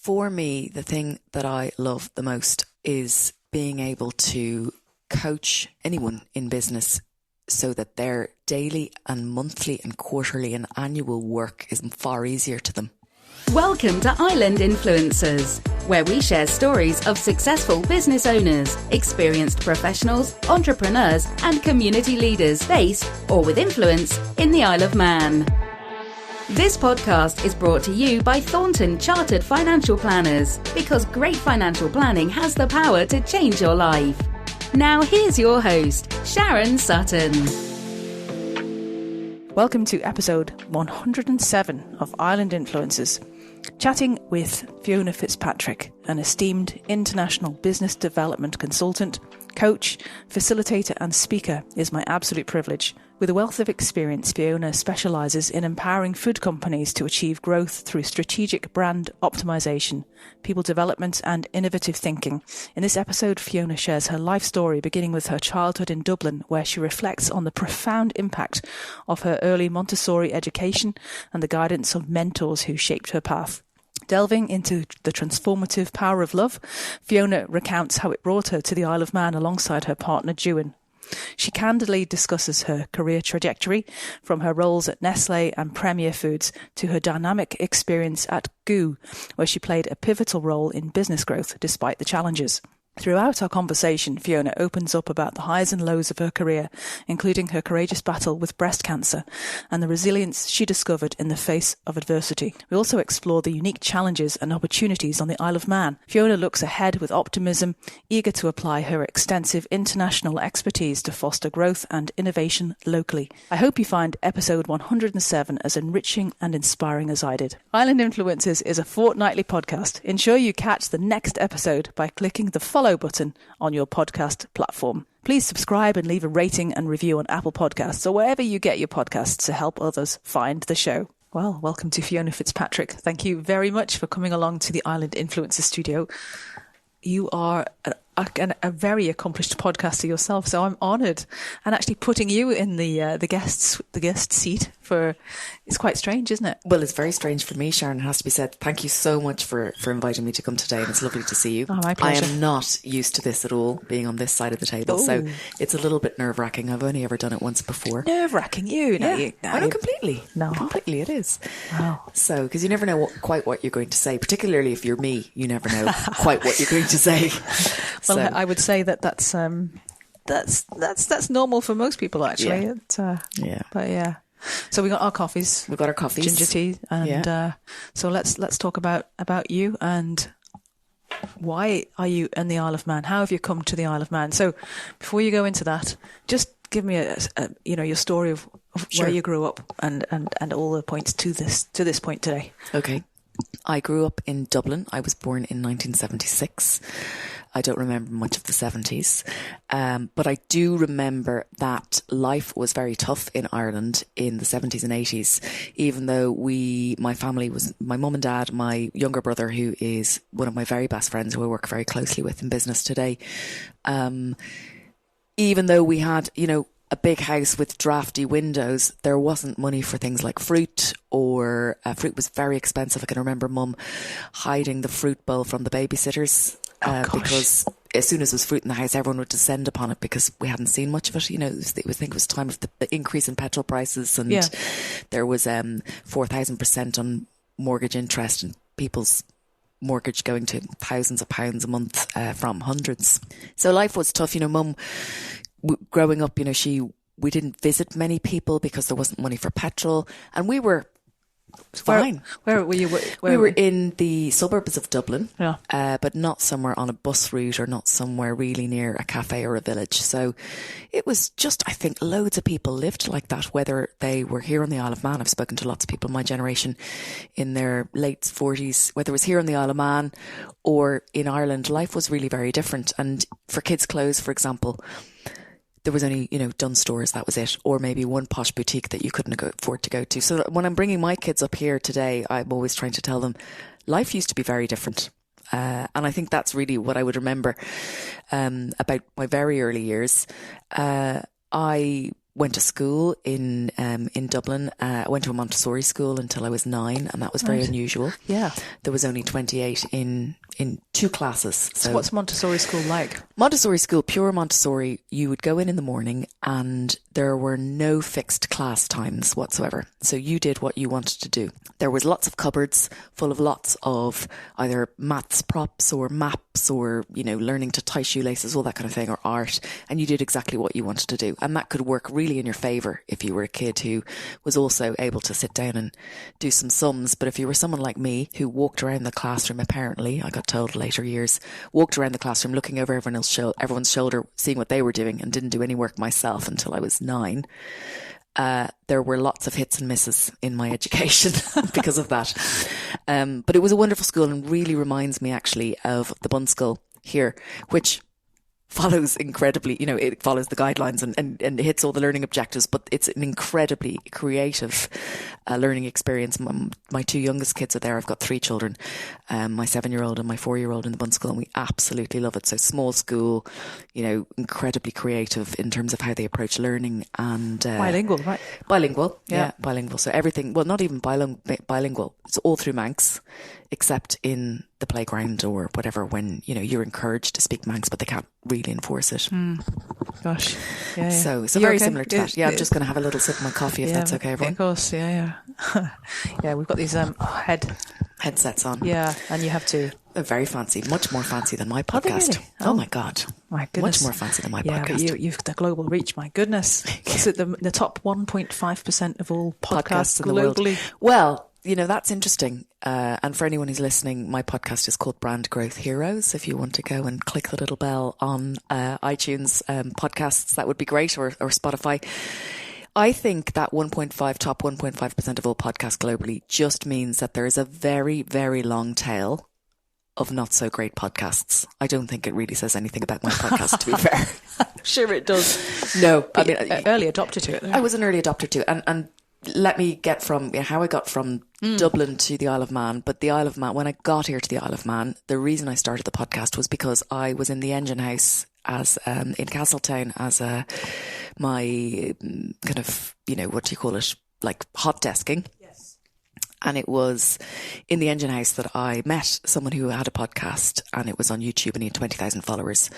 For me, the thing that I love the most is being able to coach anyone in business so that their daily and monthly and quarterly and annual work is far easier to them. Welcome to Island Influencers, where we share stories of successful business owners, experienced professionals, entrepreneurs and community leaders based or with influence in the Isle of Man. This podcast is brought to you by Thornton Chartered Financial Planners, because great financial planning has the power to change your life. Now here's your host, Sharon Sutton. Welcome to episode 107 of Island Influencers, chatting with Fiona Fitzpatrick, an esteemed international business development consultant, coach, facilitator and speaker is my absolute privilege. With a wealth of experience, Fiona specialises in empowering food companies to achieve growth through strategic brand optimisation, people development and innovative thinking. In this episode, Fiona shares her life story, beginning with her childhood in Dublin, where she reflects on the profound impact of her early Montessori education and the guidance of mentors who shaped her path. Delving into the transformative power of love, Fiona recounts how it brought her to the Isle of Man alongside her partner Juan. She candidly discusses her career trajectory, from her roles at Nestle and Premier Foods to her dynamic experience at GU, where she played a pivotal role in business growth despite the challenges. Throughout our conversation, Fiona opens up about the highs and lows of her career, including her courageous battle with breast cancer and the resilience she discovered in the face of adversity. We also explore the unique challenges and opportunities on the Isle of Man. Fiona looks ahead with optimism, eager to apply her extensive international expertise to foster growth and innovation locally. I hope you find episode 107 as enriching and inspiring as I did. Island Influencers is a fortnightly podcast. Ensure you catch the next episode by clicking the follow button on your podcast platform. Please subscribe and leave a rating and review on Apple Podcasts or wherever you get your podcasts to help others find the show. Well, welcome to Fiona Fitzpatrick. Thank you very much for coming along to the Island Influencer Studio. You are a very accomplished podcaster yourself, so I'm honoured. And actually putting you in the guest seat for, it's quite strange, isn't it? Well, it's very strange for me, Sharon, it has to be said. Thank you so much for inviting me to come today, and it's lovely to see you. Oh, my pleasure. I am not used to this at all, being on this side of the table, so it's a little bit nerve-wracking. I've only ever done it once before. Nerve-wracking? No, completely. No. Completely, it is. Wow. So, because you never know quite what you're going to say, particularly if you're me, you never know quite what you're going to say. Well, So. I would say that's normal for most people, actually. Yeah. But yeah. So we got our coffees. We've got our coffees. Ginger tea. And so let's talk about you and why are you in the Isle of Man? How have you come to the Isle of Man? So before you go into that, just give me your story of Sure. where you grew up and all the points to this point today. Okay. I grew up in Dublin. I was born in 1976. I don't remember much of the 70s, but I do remember that life was very tough in Ireland in the 70s and 80s, even though my family was my mum and dad, my younger brother, who is one of my very best friends who I work very closely with in business today. Even though we had, a big house with drafty windows, there wasn't money for things like fruit, or fruit was very expensive. I can remember Mum hiding the fruit bowl from the babysitters because as soon as there was fruit in the house, everyone would descend upon it because we hadn't seen much of it. I think it was time of the increase in petrol prices, and there was 4,000% on mortgage interest and people's mortgage going to thousands of pounds a month from hundreds. So life was tough. Mum, growing up, we didn't visit many people because there wasn't money for petrol, and we were fine. Where were you? We were in the suburbs of Dublin, but not somewhere on a bus route or not somewhere really near a cafe or a village. So it was just, I think loads of people lived like that, whether they were here on the Isle of Man. I've spoken to lots of people in my generation in their late 40s, whether it was here on the Isle of Man or in Ireland. Life was really very different. And for kids' clothes, for example, there was only, Dunnes stores, that was it. Or maybe one posh boutique that you couldn't afford to go to. So when I'm bringing my kids up here today, I'm always trying to tell them life used to be very different. And I think that's really what I would remember about my very early years. I went to school in Dublin. I went to a Montessori school until I was 9, and that was very unusual. Yeah. There was only 28 in 2 classes. So what's Montessori school like? Montessori school, pure Montessori, you would go in the morning and there were no fixed class times whatsoever. So you did what you wanted to do. There was lots of cupboards full of lots of either maths props or maps or, learning to tie shoelaces, all that kind of thing, or art. And you did exactly what you wanted to do. And that could work really in your favour if you were a kid who was also able to sit down and do some sums. But if you were someone like me who walked around the classroom, apparently, I got told later years, walked around the classroom looking over everyone's shoulder, seeing what they were doing, and didn't do any work myself until I was 9. There were lots of hits and misses in my education because of that. But it was a wonderful school and really reminds me actually of the Bun School here, which follows incredibly, it follows the guidelines and hits all the learning objectives, but it's an incredibly creative learning experience. My 2 youngest kids are there. I've got 3 children, my 7-year-old and my 4-year-old in the Bun School, and we absolutely love it. So small school, incredibly creative in terms of how they approach learning and... bilingual, right? Bilingual, yeah, bilingual. So everything, well, not even bilingual. It's all through Manx, except in the playground or whatever when, you're encouraged to speak Manx, but they can't really enforce it. Gosh. Yeah. So very similar to that. Yeah, I'm just going to have a little sip of my coffee if that's okay, everyone. Of course, yeah. Yeah, we've got these headsets on. Yeah, and you have to... They're very fancy, much more fancy than my podcast. Really? Oh my God. My goodness. Much more fancy than my podcast. Yeah, you've the global reach, my goodness. Is it the top 1.5% of all podcasts in the globally? Well, that's interesting. And for anyone who's listening, my podcast is called Brand Growth Heroes. If you want to go and click the little bell on iTunes podcasts, that would be great, or Spotify. I think that top 1.5% of all podcasts globally just means that there is a very, very long tail of not so great podcasts. I don't think it really says anything about my podcast, to be fair. Sure it does. No, I mean, early adopter to it. Though. I was an early adopter to it, and let me get from how I got from Dublin to the Isle of Man. But the Isle of Man, when I got here to the Isle of Man, the reason I started the podcast was because I was in the engine house as in Castletown as my kind of, what do you call it, like hot desking. Yes. And it was in the engine house that I met someone who had a podcast, and it was on YouTube, and he had 20,000 followers.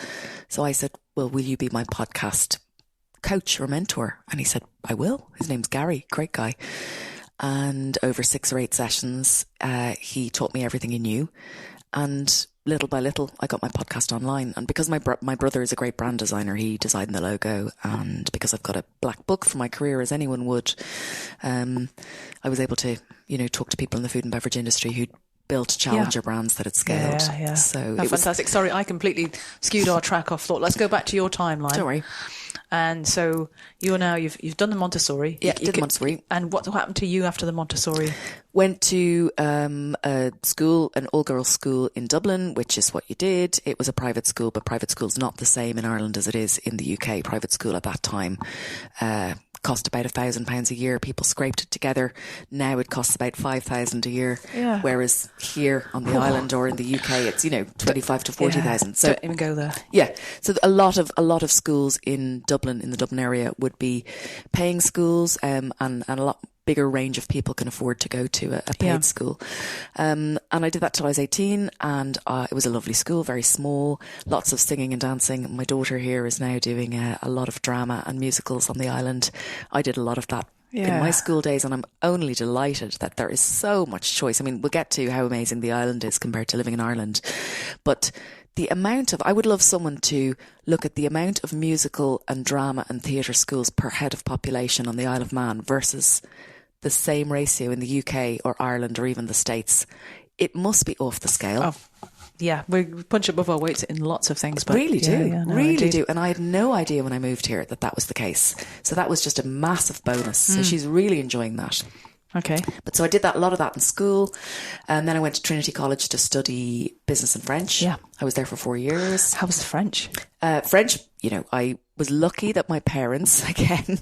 So I said, well, will you be my podcast coach or mentor? And he said, I will. His name's Gary, great guy. And over 6 or 8 sessions, he taught me everything he knew. And little by little, I got my podcast online. And because my brother is a great brand designer, he designed the logo. And because I've got a black book for my career, as anyone would, I was able to, talk to people in the food and beverage industry who'd built challenger brands that had scaled. Yeah. So it was fantastic. Sorry, I completely skewed our track off thought. Let's go back to your timeline. Don't worry. And so you've done the Montessori. Yeah, did the Montessori. And what happened to you after the Montessori? Went to a school, an all-girls school in Dublin, which is what you did. It was a private school, but private school's not the same in Ireland as it is in the UK. Private school at that time cost about £1,000 a year. People scraped it together. Now it costs about $5,000 a year. Yeah. Whereas here on the island or in the UK, it's 25 to 40,000. So don't even go there. Yeah. So a lot of schools in Dublin, in the Dublin area, would be paying schools, and a lot bigger range of people can afford to go to a paid school. And I did that till I was 18, and it was a lovely school, very small, lots of singing and dancing. My daughter here is now doing a lot of drama and musicals on the island. I did a lot of that in my school days, and I'm only delighted that there is so much choice. I mean, we'll get to how amazing the island is compared to living in Ireland, but the amount of, I would love someone to look at the amount of musical and drama and theatre schools per head of population on the Isle of Man versus the same ratio in the UK or Ireland or even the States. It must be off the scale. Oh, yeah, we punch above our weight in lots of things. But really do. And I had no idea when I moved here that was the case. So that was just a massive bonus. So she's really enjoying that. Okay. But so I did a lot of that in school. And then I went to Trinity College to study business and French. Yeah. I was there for 4 years. How was the French? French, I was lucky that my parents, again,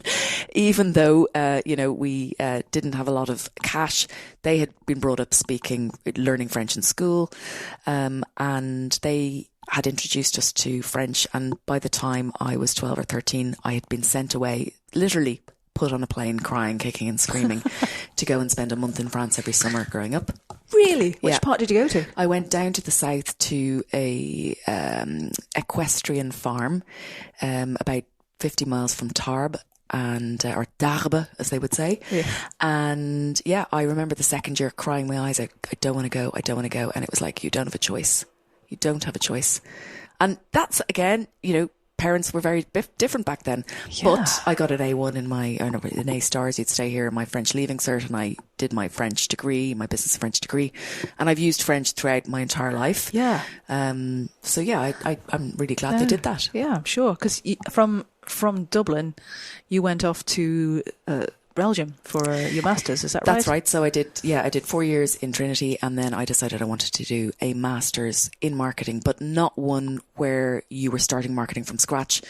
even though, we didn't have a lot of cash, they had been brought up learning French in school. And they, had introduced us to French, and by the time I was 12 or 13, I had been sent away, literally put on a plane crying, kicking and screaming to go and spend a month in France every summer growing up. Really? Which part did you go to? I went down to the south to a equestrian farm about 50 miles from Tarbes, or Tarbes, as they would say. Yeah. And I remember the second year crying my eyes out, I don't want to go. And it was like, you don't have a choice. You don't have a choice. And that's, again, parents were very different back then. Yeah. But I got an A1 an A stars, you'd stay here, in my French leaving cert, and I did my French degree, my business French degree. And I've used French throughout my entire life. Yeah. I'm really glad they did that. Yeah, I'm sure. Because from Dublin, you went off to Belgium for your master's, is that right? That's right. So I did 4 years in Trinity, and then I decided I wanted to do a master's in marketing, but not one where you were starting marketing from scratch.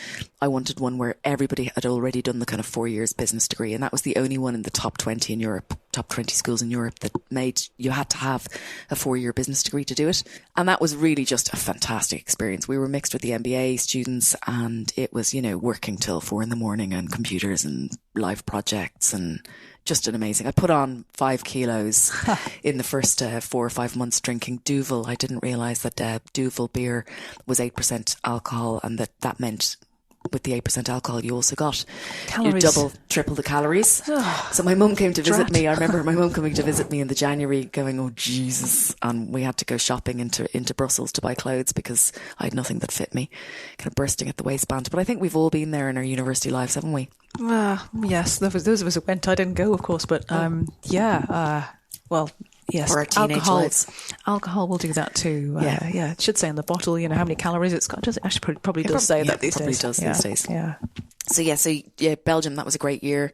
I wanted one where everybody had already done the kind of 4 years business degree, and that was the only one in the top 20 in Europe, top 20 schools in Europe that made you had to have a 4-year business degree to do it. And that was really just a fantastic experience. We were mixed with the MBA students, and it was, working till 4 a.m. and computers and live projects, and just an amazing. I put on 5 kilos in the first 4 or 5 months drinking Duvel. I didn't realise that Duvel beer was 8% alcohol, and that meant with the 8% alcohol you also got triple the calories. So my mum came to visit me. I remember my mum coming to visit me in the January going, oh Jesus, and we had to go shopping into Brussels to buy clothes because I had nothing that fit me, kind of bursting at the waistband. But I think we've all been there in our university lives, haven't we? Yes, those of us who went. I didn't go, of course, but yes, or our teenage lives. Alcohol will do that too. It should say on the bottle, how many calories it's got. Does it actually probably does say that these days? Probably does these days. Yeah. So Belgium, that was a great year.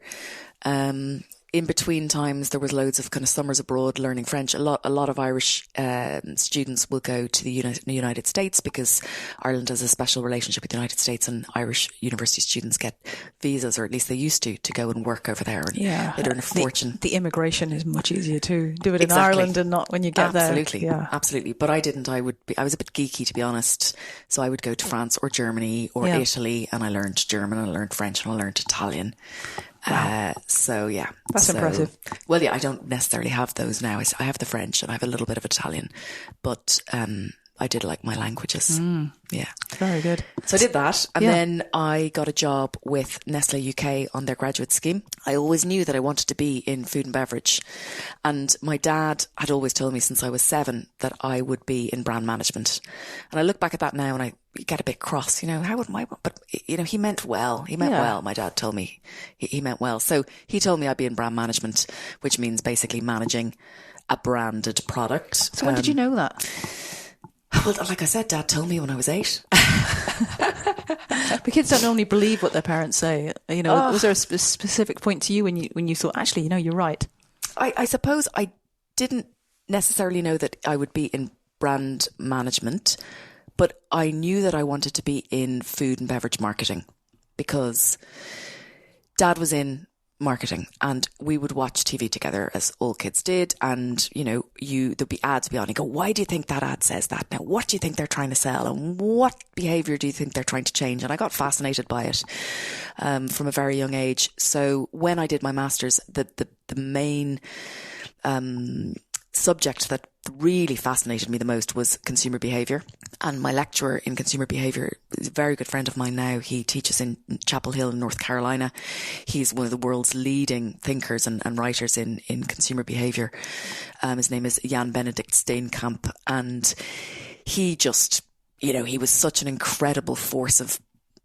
In between times, there was loads of kind of summers abroad learning French. A lot of Irish students will go to the United States because Ireland has a special relationship with the United States, and Irish university students get visas, or at least they used to go and work over there. And they earn a fortune. The immigration is much easier to do it in Ireland and not when you get there. Absolutely. But I didn't. I was a bit geeky, to be honest. So I would go to France or Germany or Italy, and I learned German, and I learned French, and I learned Italian. Wow. That's impressive. Well, I don't necessarily have those now. I have the French and I have a little bit of Italian, but I did like my languages. Yeah. Very good. So I did that, and then I got a job with Nestle UK on their graduate scheme. I always knew that I wanted to be in food and beverage, and my dad had always told me since I was 7 that I would be in brand management. And I look back at that now and I get a bit cross, how would but he meant well. Well, my dad told me he meant well. So he told me I'd be in brand management, which means basically managing a branded product. So when did you know that? Well, like I said, Dad told me when I was 8. But kids don't normally believe what their parents say. Was there a specific point to you when you thought, actually, you're right? I suppose I didn't necessarily know that I would be in brand management, but I knew that I wanted to be in food and beverage marketing because Dad was in marketing, and we would watch TV together as all kids did, and there'd be ads be on, and go, why do you think that ad says that? Now what do you think they're trying to sell, and what behaviour do you think they're trying to change? And I got fascinated by it from a very young age. So when I did my master's, the main subject that really fascinated me the most was consumer behaviour. And my lecturer in consumer behaviour is a very good friend of mine now. He teaches in Chapel Hill in North Carolina. He's one of the world's leading thinkers and writers in consumer behaviour. His name is Jan Benedict Steenkamp, and he just, he was such an incredible force of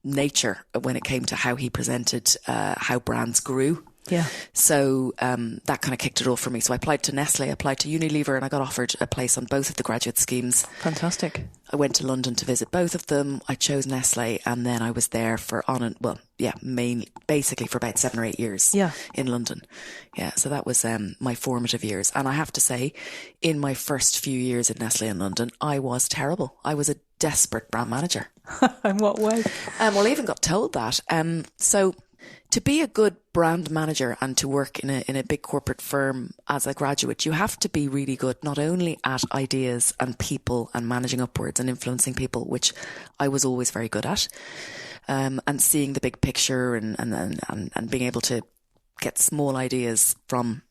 nature when it came to how he presented how brands grew. Yeah. So that kind of kicked it off for me. So I applied to Nestle, I applied to Unilever, and I got offered a place on both of the graduate schemes. Fantastic. I went to London to visit both of them. I chose Nestle, and then I was there basically for about 7 or 8 years in London. Yeah, so that was my formative years. And I have to say, in my first few years at Nestle in London, I was terrible. I was a desperate brand manager. In what way? Well, I even got told that. So to be a good brand manager and to work in a big corporate firm as a graduate, you have to be really good not only at ideas and people and managing upwards and influencing people, which I was always very good at, and seeing the big picture and being able to get small ideas from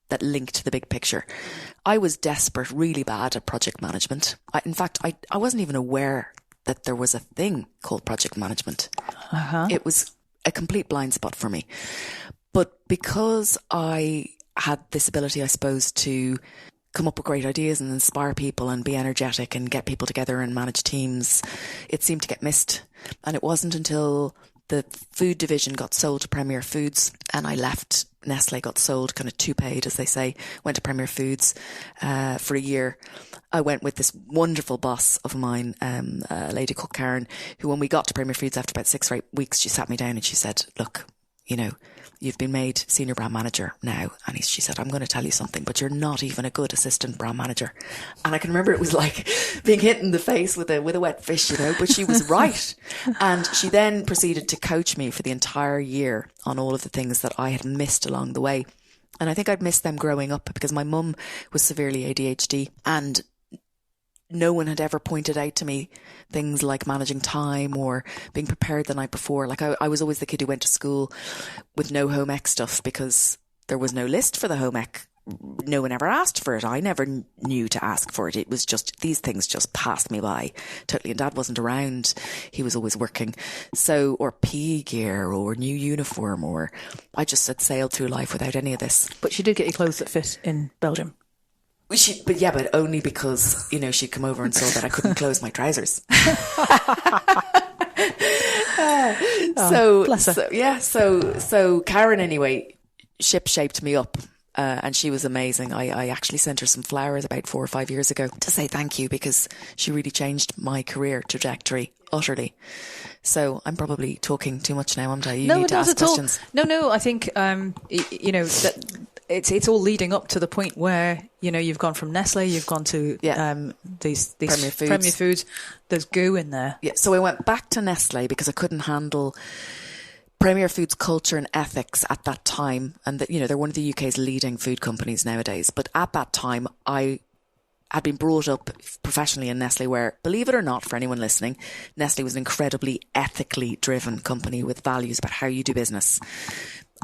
that link to the big picture. I was desperate, really bad at project management. In fact, I wasn't even aware that there was a thing called project management. It was a complete blind spot for me. But because I had this ability, I suppose, to come up with great ideas and inspire people and be energetic and get people together and manage teams, it seemed to get missed. And it wasn't until the food division got sold to Premier Foods and I left Nestle, got sold, kind of two-paid, as they say, went to Premier Foods for a year. I went with this wonderful boss of mine, a lady called Karen, who when we got to Premier Foods after about 6 or 8 weeks, she sat me down and she said, look, you know, you've been made senior brand manager now. And she said, I'm going to tell you something, but you're not even a good assistant brand manager. And I can remember it was like being hit in the face with a wet fish, you know, but she was right. And she then proceeded to coach me for the entire year on all of the things that I had missed along the way. And I think I'd missed them growing up because my mum was severely ADHD and no one had ever pointed out to me things like managing time or being prepared the night before. Like I was always the kid who went to school with no home ec stuff because there was no list for the home ec. No one ever asked for it. I never knew to ask for it. It was just, these things just passed me by totally. And Dad wasn't around. He was always working. So, or PE gear or new uniform, or I just had sailed through life without any of this. But she did get you clothes that fit in Belgium. But only because, you know, she'd come over and saw that I couldn't close my trousers. Bless her. So Karen anyway, ship-shaped me up. And she was amazing. I actually sent her some flowers about 4 or 5 years ago to say thank you because she really changed my career trajectory utterly. So I'm probably talking too much now, aren't I? You need to ask questions. No, I think, you know, that it's all leading up to the point where, you know, you've gone from Nestle, you've gone to these Premier Foods. There's goo in there. Yeah. So I went back to Nestle because I couldn't handle Premier Foods culture and ethics at that time. And that, you know, they're one of the UK's leading food companies nowadays. But at that time, I had been brought up professionally in Nestle where, believe it or not, for anyone listening, Nestle was an incredibly ethically driven company with values about how you do business.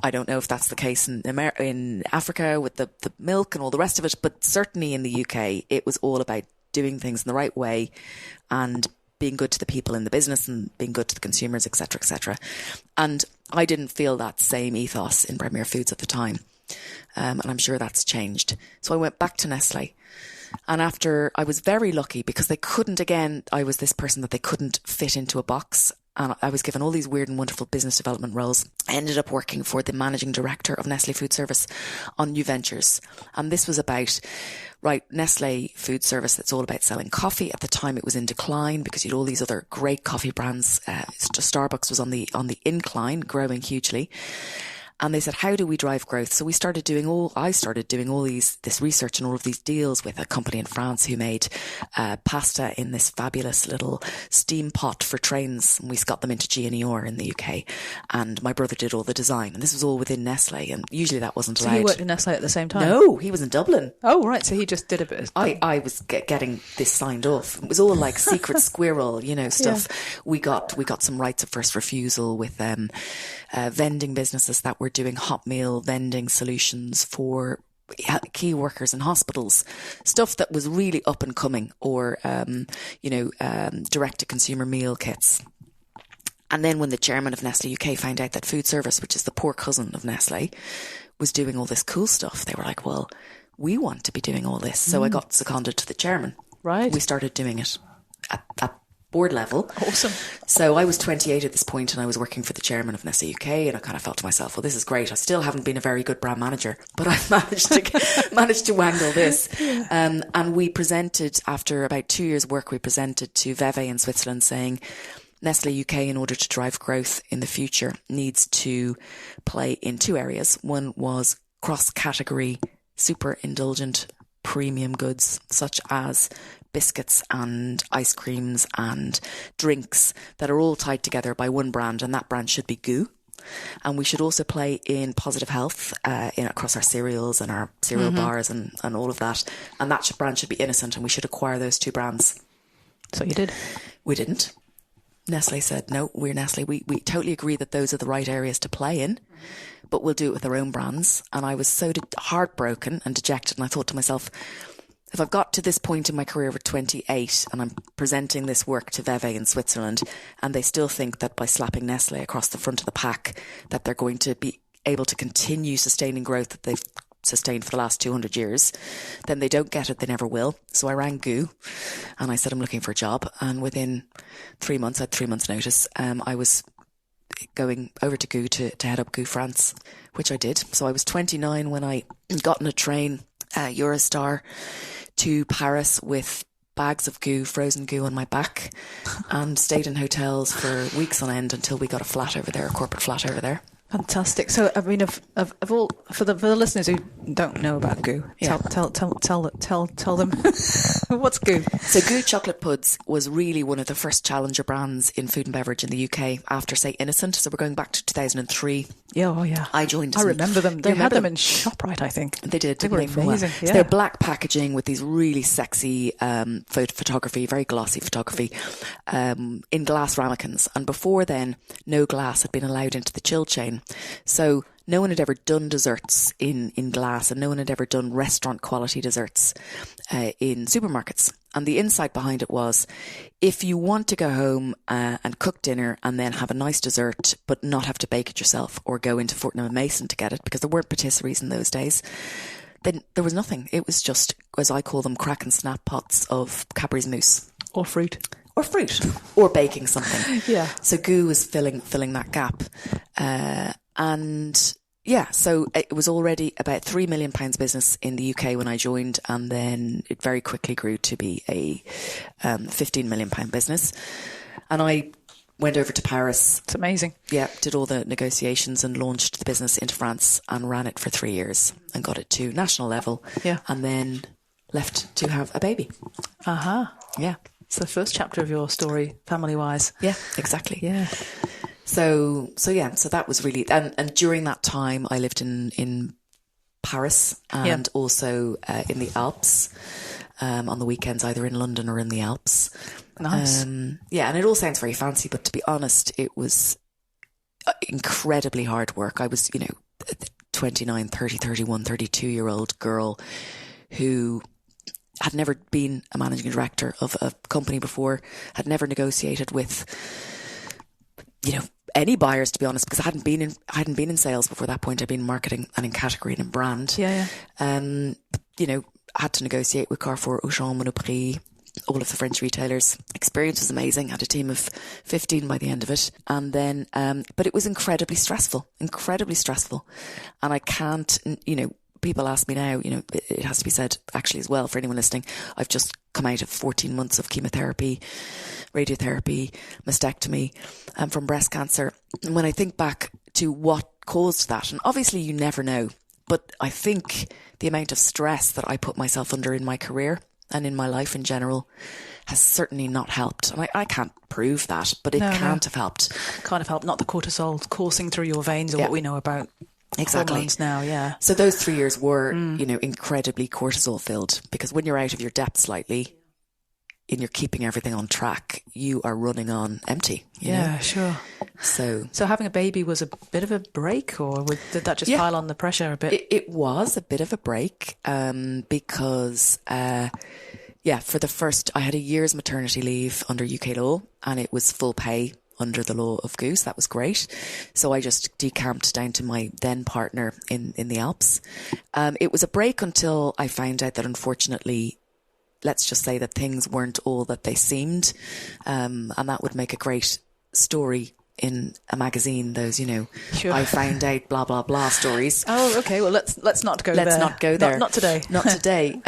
I don't know if that's the case in Africa with the milk and all the rest of it, but certainly in the UK, it was all about doing things in the right way and being good to the people in the business and being good to the consumers, etc., etc. And I didn't feel that same ethos in Premier Foods at the time. And I'm sure that's changed. So I went back to Nestle. And after, I was very lucky because they couldn't, again, I was this person that they couldn't fit into a box. And I was given all these weird and wonderful business development roles. I ended up working for the managing director of Nestle Food Service on new ventures. And this was about, Nestle Food Service, it's all about selling coffee. At the time, it was in decline because you had all these other great coffee brands. Starbucks was on the incline, growing hugely. And they said, how do we drive growth? So I started doing all this research and all of these deals with a company in France who made pasta in this fabulous little steam pot for trains. And we got them into GNER in the UK. And my brother did all the design. And this was all within Nestle. And usually that wasn't allowed. So he worked in Nestle at the same time? No, he was in Dublin. Oh, right. So he just did a bit. I was getting this signed off. It was all like secret squirrel, stuff. Yeah. We got some rights of first refusal with vending businesses that were doing hot meal vending solutions for key workers in hospitals, stuff that was really up and coming, or direct to consumer meal kits. And then when the chairman of Nestle UK found out that Food Service, which is the poor cousin of Nestle, was doing all this cool stuff, they were like, well, we want to be doing all this. So I got seconded to the chairman. Right. We started doing it at board level. Awesome. So I was 28 at this point and I was working for the chairman of Nestle UK, and I kind of felt to myself, well, this is great. I still haven't been a very good brand manager, but I've managed to wangle this. Yeah. And we presented, after about 2 years work, we presented to Veve in Switzerland saying, Nestle UK, in order to drive growth in the future, needs to play in 2 areas. One was cross-category, super indulgent premium goods, such as biscuits and ice creams and drinks that are all tied together by one brand, and that brand should be Goo. And we should also play in positive health across our cereals and our cereal bars and all of that. And that brand should be innocent, and we should acquire those two brands. So you did? We didn't. Nestle said, no, we're Nestle. We totally agree that those are the right areas to play in, but we'll do it with our own brands. And I was so heartbroken and dejected. And I thought to myself, if I've got to this point in my career of 28 and I'm presenting this work to Veve in Switzerland, and they still think that by slapping Nestle across the front of the pack that they're going to be able to continue sustaining growth that they've sustained for the last 200 years, then they don't get it, they never will. So I rang GU and I said, I'm looking for a job. And within 3 months, I had 3 months notice, I was going over to GU to head up GU France, which I did. So I was 29 when I got on a train, Eurostar, to Paris with bags of goo, frozen goo on my back, and stayed in hotels for weeks on end until we got a flat over there, a corporate flat over there. Fantastic. So, I mean, of all, for the listeners who don't know about goo, tell them what's goo. So Goo Chocolate Puds was really one of the first challenger brands in food and beverage in the UK after, say, Innocent. So we're going back to 2003. Yeah, oh yeah. I joined. I remember them. They had them in ShopRite, I think. They did. They were amazing. Well. Yeah. So they're black packaging with these really sexy photography, very glossy photography, in glass ramekins. And before then, no glass had been allowed into the chill chain. So no one had ever done desserts in glass, and no one had ever done restaurant quality desserts in supermarkets. And the insight behind it was, if you want to go home and cook dinner and then have a nice dessert, but not have to bake it yourself or go into Fortnum & Mason to get it, because there weren't patisseries in those days, then there was nothing. It was just, as I call them, crack and snap pots of Cadbury's mousse. Or fruit. Or baking something. Yeah. So Goo was filling that gap. And yeah, so it was already about £3 million business in the UK when I joined, and then it very quickly grew to be a £15 million business. And I went over to Paris. It's amazing. Yeah, did all the negotiations and launched the business into France and ran it for 3 years and got it to national level. Yeah. And then left to have a baby. Yeah. It's the first chapter of your story, family-wise. Yeah, exactly. Yeah. So that was really, and during that time I lived in Paris and also in the Alps, on the weekends, either in London or in the Alps. Nice. Yeah, and it all sounds very fancy, but to be honest, it was incredibly hard work. I was, 29, 30, 31, 32-year-old girl who had never been a managing director of a company before, had never negotiated with, any buyers, to be honest, because I hadn't been in sales before that point. I'd been in marketing and in category and in brand. Yeah. Had to negotiate with Carrefour, Auchan, Monoprix, all of the French retailers. Experience was amazing. Had a team of 15 by the end of it. And then, but it was incredibly stressful. And I can't, people ask me now, it has to be said actually as well for anyone listening, I've just come out of 14 months of chemotherapy, radiotherapy, mastectomy, from breast cancer. And when I think back to what caused that, and obviously you never know, but I think the amount of stress that I put myself under in my career and in my life in general has certainly not helped. And I can't prove that, but it can't have helped. Can't have helped, not the cortisol coursing through your veins or what we know about. Exactly. Hormones now, yeah. So those 3 years were, incredibly cortisol filled, because when you're out of your depth slightly and you're keeping everything on track, you are running on empty. You know? Sure. So having a baby was a bit of a break, or did that just pile on the pressure a bit? It was a bit of a break, because, for the first, I had a year's maternity leave under UK law, and it was full pay under the law of Goose. That was great. So I just decamped down to my then partner in the Alps. It was a break until I found out that, unfortunately, let's just say that things weren't all that they seemed. And that would make a great story in a magazine, those, Sure. I found out blah, blah, blah stories. Oh, okay. Well, let's not go there. Let's not go there. Not today. Not today.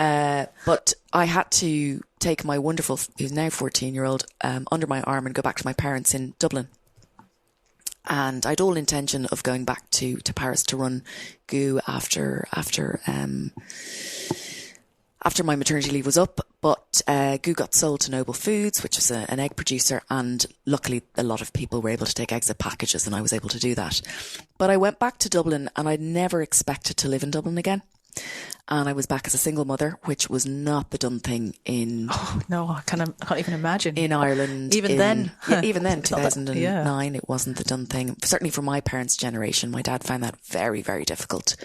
But I had to take my wonderful, who's now 14-year-old, under my arm and go back to my parents in Dublin. And I'd all intention of going back to Paris to run Goo after after my maternity leave was up, but Goo got sold to Noble Foods, which was an egg producer, and luckily a lot of people were able to take eggs at packages, and I was able to do that. But I went back to Dublin, and I'd never expected to live in Dublin again. And I was back as a single mother, which was not the done thing in... Oh, no, I can't even imagine. In Ireland. Even then, 2009, it wasn't the done thing. Certainly for my parents' generation, my dad found that very, very difficult.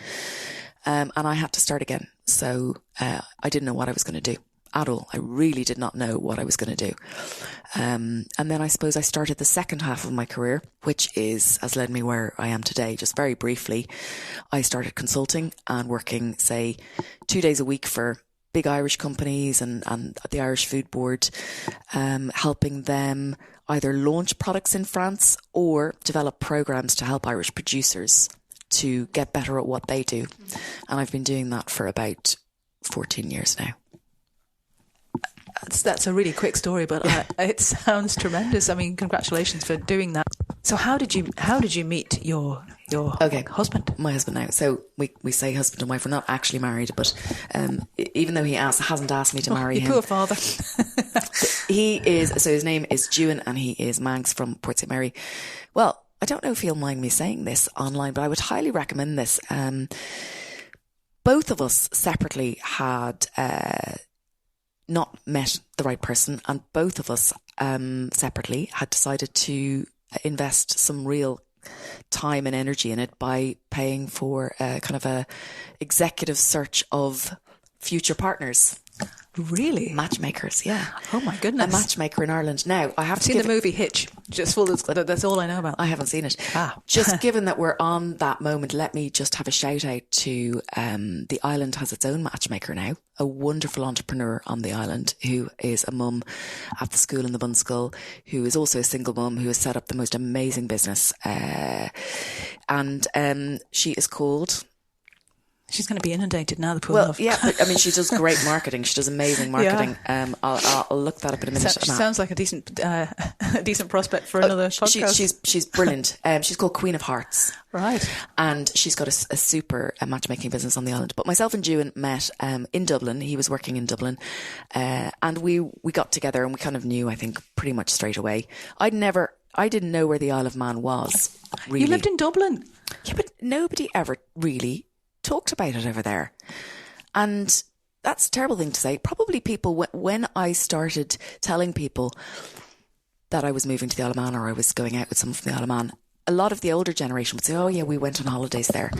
And I had to start again. So I didn't know what I was going to do at all. I really did not know what I was going to do. And then I suppose I started the second half of my career, which has led me where I am today. Just very briefly, I started consulting and working, say, 2 days a week for big Irish companies and the Irish Food Board, helping them either launch products in France or develop programs to help Irish producers to get better at what they do. And I've been doing that for about 14 years now. That's a really quick story, but it sounds tremendous. I mean, congratulations for doing that. So how did you meet your husband? My husband now. So we say husband and wife. We're not actually married, but even though he hasn't asked me to marry him. Poor father. His name is Juan, and he is Manx from Port St. Mary. Well, I don't know if he'll mind me saying this online, but I would highly recommend this. Both of us separately had not met the right person, and both of us separately had decided to invest some real time and energy in it by paying for kind of a executive search of future partners. Really? Matchmakers, yeah. Oh my goodness. A matchmaker in Ireland. Now, I have seen the movie Hitch. Just that's all I know about. I haven't seen it. Just given that we're on that moment, let me just have a shout out to the island has its own matchmaker now. A wonderful entrepreneur on the island who is a mum at the school in the Bunskull, who is also a single mum who has set up the most amazing business. And she is called... She's going to be inundated now, the poor love. Well, yeah, but, I mean, she does great marketing. She does amazing marketing. Yeah. I'll look that up in a minute. Sounds like a decent prospect for another podcast. She's brilliant. She's called Queen of Hearts. Right. And she's got a super matchmaking business on the island. But myself and Juan met in Dublin. He was working in Dublin. And we got together, and we kind of knew, I think, pretty much straight away. I didn't know where the Isle of Man was, really. You lived in Dublin? Yeah, but nobody ever really talked about it over there. And that's a terrible thing to say. Probably people, when I started telling people that I was moving to the Isle of Man or I was going out with someone from the Isle of Man, a lot of the older generation would say, oh yeah, we went on holidays there.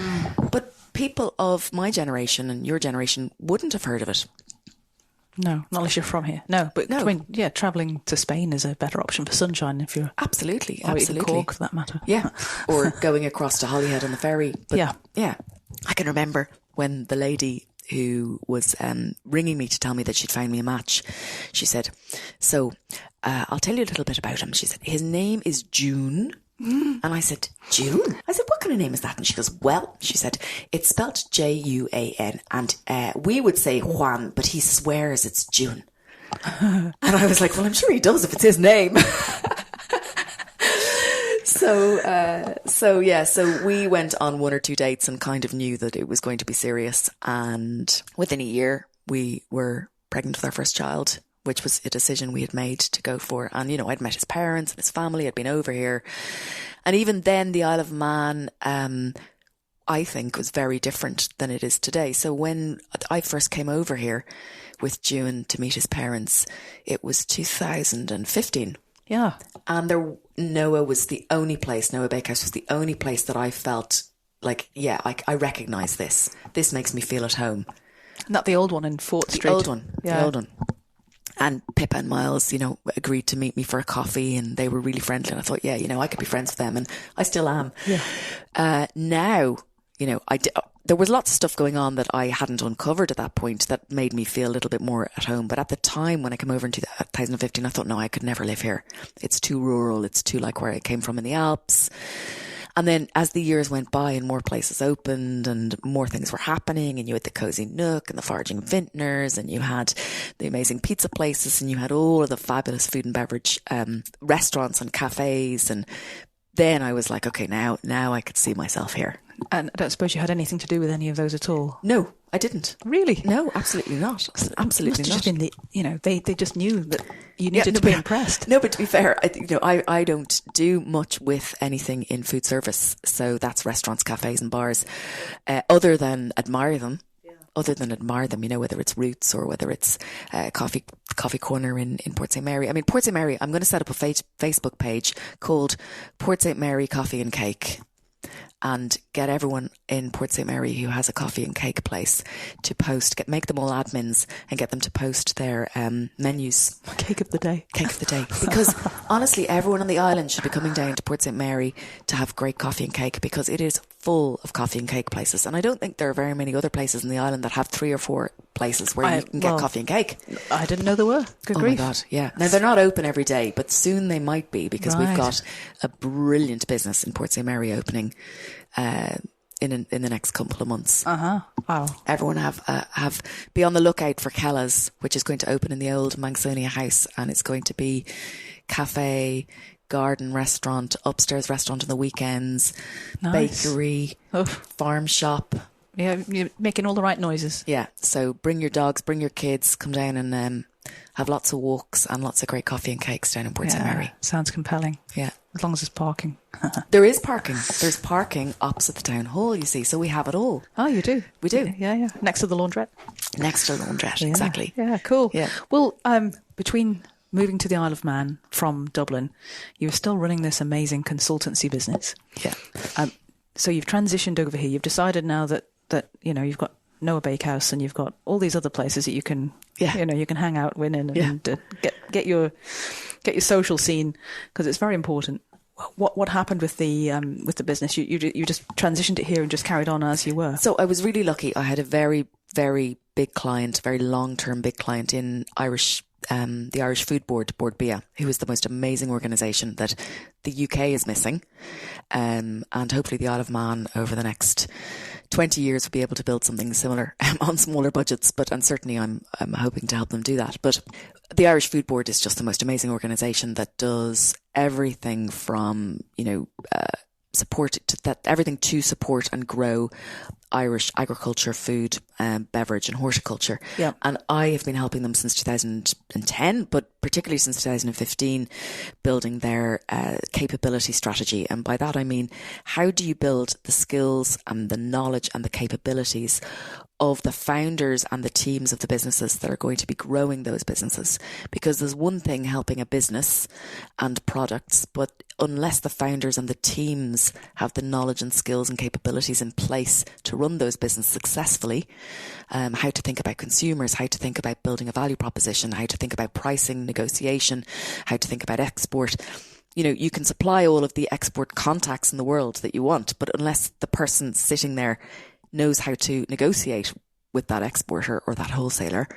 But people of my generation and your generation wouldn't have heard of it. No, not unless you're from here. No, but no. I mean, yeah, travelling to Spain is a better option for sunshine if you're... Absolutely. Or even Cork, for that matter. Yeah, or going across to Holyhead on the ferry. But yeah. I can remember when the lady who was ringing me to tell me that she'd found me a match, she said, so I'll tell you a little bit about him. She said, his name is June. And I said, June? I said, what kind of name is that? And she goes, well, she said, it's spelt Juan. And we would say Juan, but he swears it's June. And I was like, well, I'm sure he does if it's his name. So we went on 1 or 2 dates and kind of knew that it was going to be serious. And within a year, we were pregnant with our first child, which was a decision we had made to go for. And, you know, I'd met his parents and his family. I'd been over here. And even then, the Isle of Man, I think, was very different than it is today. So when I first came over here with Juan to meet his parents, it was 2015. Yeah. And Noah Bakehouse was the only place that I felt like, yeah, I recognise this. This makes me feel at home. Not the old one in Fort Street. The old one. And Pippa and Miles, you know, agreed to meet me for a coffee, and they were really friendly. And I thought, yeah, you know, I could be friends with them, and I still am. Yeah. Now, you know, there was lots of stuff going on that I hadn't uncovered at that point that made me feel a little bit more at home. But at the time when I came over in 2015, I thought, no, I could never live here. It's too rural. It's too like where I came from in the Alps. And then as the years went by and more places opened and more things were happening, and you had the Cozy Nook and the Foraging Vintners, and you had the amazing pizza places, and you had all of the fabulous food and beverage restaurants and cafes and then I was like, okay, now I could see myself here. And I don't suppose you had anything to do with any of those at all? No, I didn't. Really? No, absolutely not. Absolutely must have not. Just been they just knew that you needed to be impressed. No, but to be fair, I don't do much with anything in food service. So that's restaurants, cafes and bars, other than admire them. Other than admire them, whether it's Roots or whether it's Coffee Corner in Port St. Mary. I mean, Port St. Mary, I'm going to set up a Facebook page called Port St. Mary Coffee and Cake, and get everyone in Port St. Mary who has a coffee and cake place to post, make them all admins and get them to post their menus. Cake of the day. Cake of the day. Because honestly, everyone on the island should be coming down to Port St. Mary to have great coffee and cake, because it is full of coffee and cake places. And I don't think there are very many other places in the island that have 3 or 4 places where you can get coffee and cake. I didn't know there were. Good grief. My God, yeah. Now, they're not open every day, but soon they might be, because we've got a brilliant business in Port St. Mary opening in the next couple of months. Wow. Everyone have be on the lookout for Kella's, which is going to open in the old Manxonia house, and it's going to be cafe, garden restaurant, upstairs restaurant on the weekends, bakery, farm shop. Yeah, you're making all the right noises. Yeah, so bring your dogs, bring your kids, come down and have lots of walks and lots of great coffee and cakes down in Port St. Mary. Sounds compelling. Yeah. As long as there's parking. There is parking. There's parking opposite the town hall, you see, so we have it all. Oh, you do? We do. Yeah. Next to the laundrette? Next to the laundrette, exactly. Yeah, cool. Yeah. Well, between moving to the Isle of Man from Dublin, you were still running this amazing consultancy business. Yeah. So you've transitioned over here. You've decided now that you've got Noah Bakehouse and you've got all these other places that you can you can hang out in and get your social scene, because it's very important. What happened with the business? You just transitioned it here and just carried on as you were. So I was really lucky. I had a very, very big client, very long-term big client in the Irish Food Board, Board BIA, who is the most amazing organisation that the UK is missing. And hopefully the Isle of Man over the next 20 years will be able to build something similar on smaller budgets, and certainly I'm hoping to help them do that. But the Irish Food Board is just the most amazing organisation that does everything from, everything to support and grow Irish agriculture, food, beverage and horticulture. Yeah. And I have been helping them since 2010, but particularly since 2015, building their capability strategy. And by that I mean, how do you build the skills and the knowledge and the capabilities of the founders and the teams of the businesses that are going to be growing those businesses? Because there's one thing helping a business and products, but unless the founders and the teams have the knowledge and skills and capabilities in place to run those businesses successfully, how to think about consumers, how to think about building a value proposition, how to think about pricing, negotiation, how to think about export. You can supply all of the export contacts in the world that you want, but unless the person sitting there knows how to negotiate with that exporter or that wholesaler,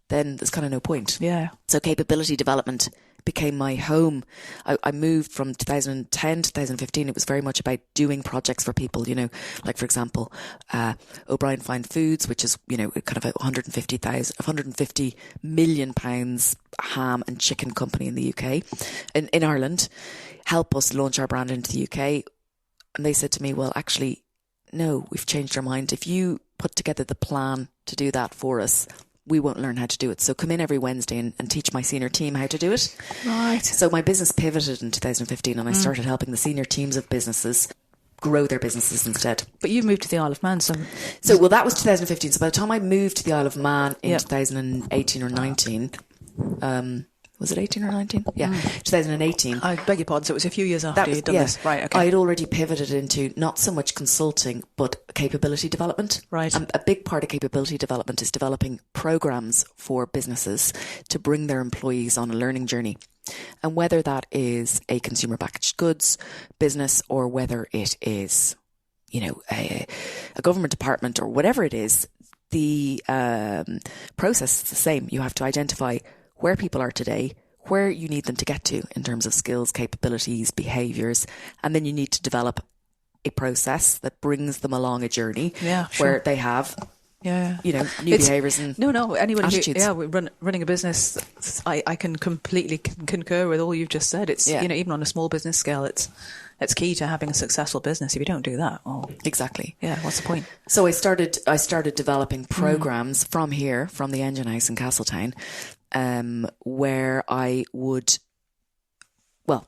then there's kind of no point. Yeah. So capability development became my home. I moved from 2010 to 2015. It was very much about doing projects for people, like for example, O'Brien Fine Foods, which is, kind of a 150 million pounds ham and chicken company in the UK, in Ireland, help us launch our brand into the UK. And they said to me, well, actually, no, we've changed our mind. If you put together the plan to do that for us, we won't learn how to do it. So come in every Wednesday and teach my senior team how to do it. Right. So my business pivoted in 2015 and I started helping the senior teams of businesses grow their businesses instead. But you moved to the Isle of Man. So that was 2015. So by the time I moved to the Isle of Man in 2018 or 19, was it 18 or 19? Yeah, 2018. I beg your pardon, so it was a few years after you'd done this. Right, okay. I had already pivoted into not so much consulting, but capability development. Right. A big part of capability development is developing programs for businesses to bring their employees on a learning journey. And whether that is a consumer packaged goods business or whether it is, a government department or whatever it is, the process is the same. You have to identify where people are today, where you need them to get to in terms of skills, capabilities, behaviours, and then you need to develop a process that brings them along a journey where they have you know, new behaviours and anyone attitudes. Running a business, I can completely concur with all you've just said. It's you know, even on a small business scale, it's key to having a successful business. If you don't do that, exactly, what's the point? So I started developing programs from the Engine House in Castletown, where I would,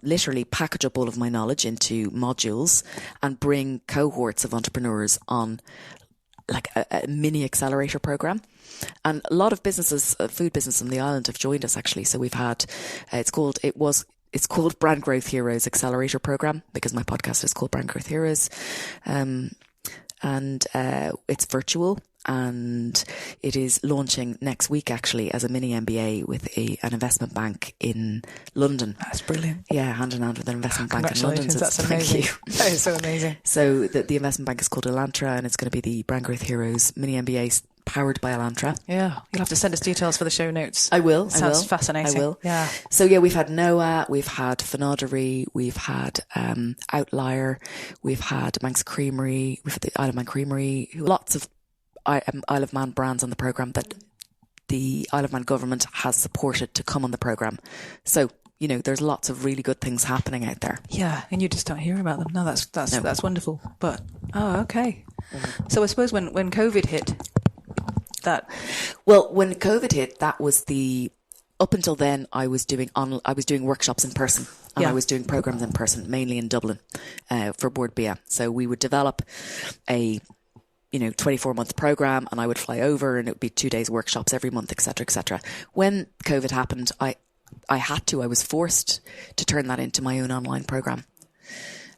literally package up all of my knowledge into modules and bring cohorts of entrepreneurs on like a mini accelerator program. And a lot of businesses, food business on the island have joined us actually. So we've had, it's called Brand Growth Heroes Accelerator Program, because my podcast is called Brand Growth Heroes. And it's virtual, and it is launching next week actually as a mini MBA with an investment bank in London. That's brilliant. Yeah, hand in hand with an investment bank in London. So that's amazing. Thank you. That is so amazing. So the investment bank is called Elantra, and it's going to be the Brand Growth Heroes mini MBA powered by Elantra. Yeah, you'll have to send us details for the show notes. I will. Sounds fascinating. I will. Yeah. So yeah, we've had Noah, we've had Fanadery, we've had Outlier, we've had Manx Creamery, we've had the Isle of Man Creamery, lots of Isle of Man brands on the programme that the Isle of Man government has supported to come on the programme. So, you know, there's lots of really good things happening out there. Yeah, and you just don't hear about them. No, that's wonderful. But okay. Mm-hmm. So I suppose when COVID hit, when COVID hit, that was up until then I was doing workshops in person, and I was doing programs in person, mainly in Dublin, for Board Bia. So we would develop a 24-month program, and I would fly over, and it would be 2 days workshops every month, etc., etc. When COVID happened, I was forced to turn that into my own online program.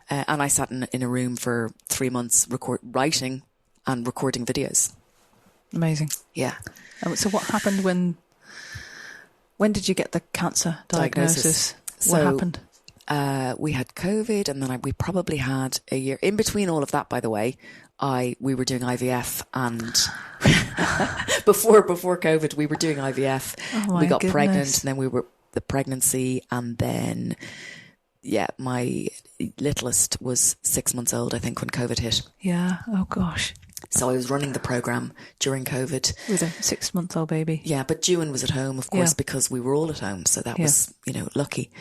And I sat in a room for 3 months writing and recording videos. Amazing. Yeah. So what happened when did you get the cancer diagnosis? What happened? We had COVID, and then we probably had a year in between all of that, by the way. We were doing IVF, and before COVID, we were doing IVF. Oh, we got goodness. pregnant, and then the pregnancy, and then, my littlest was 6 months old, I think, when COVID hit. Yeah. Oh gosh. So I was running the program during COVID. With a 6-month-old baby. Yeah, but Juan was at home, of course, because we were all at home. So that was, lucky.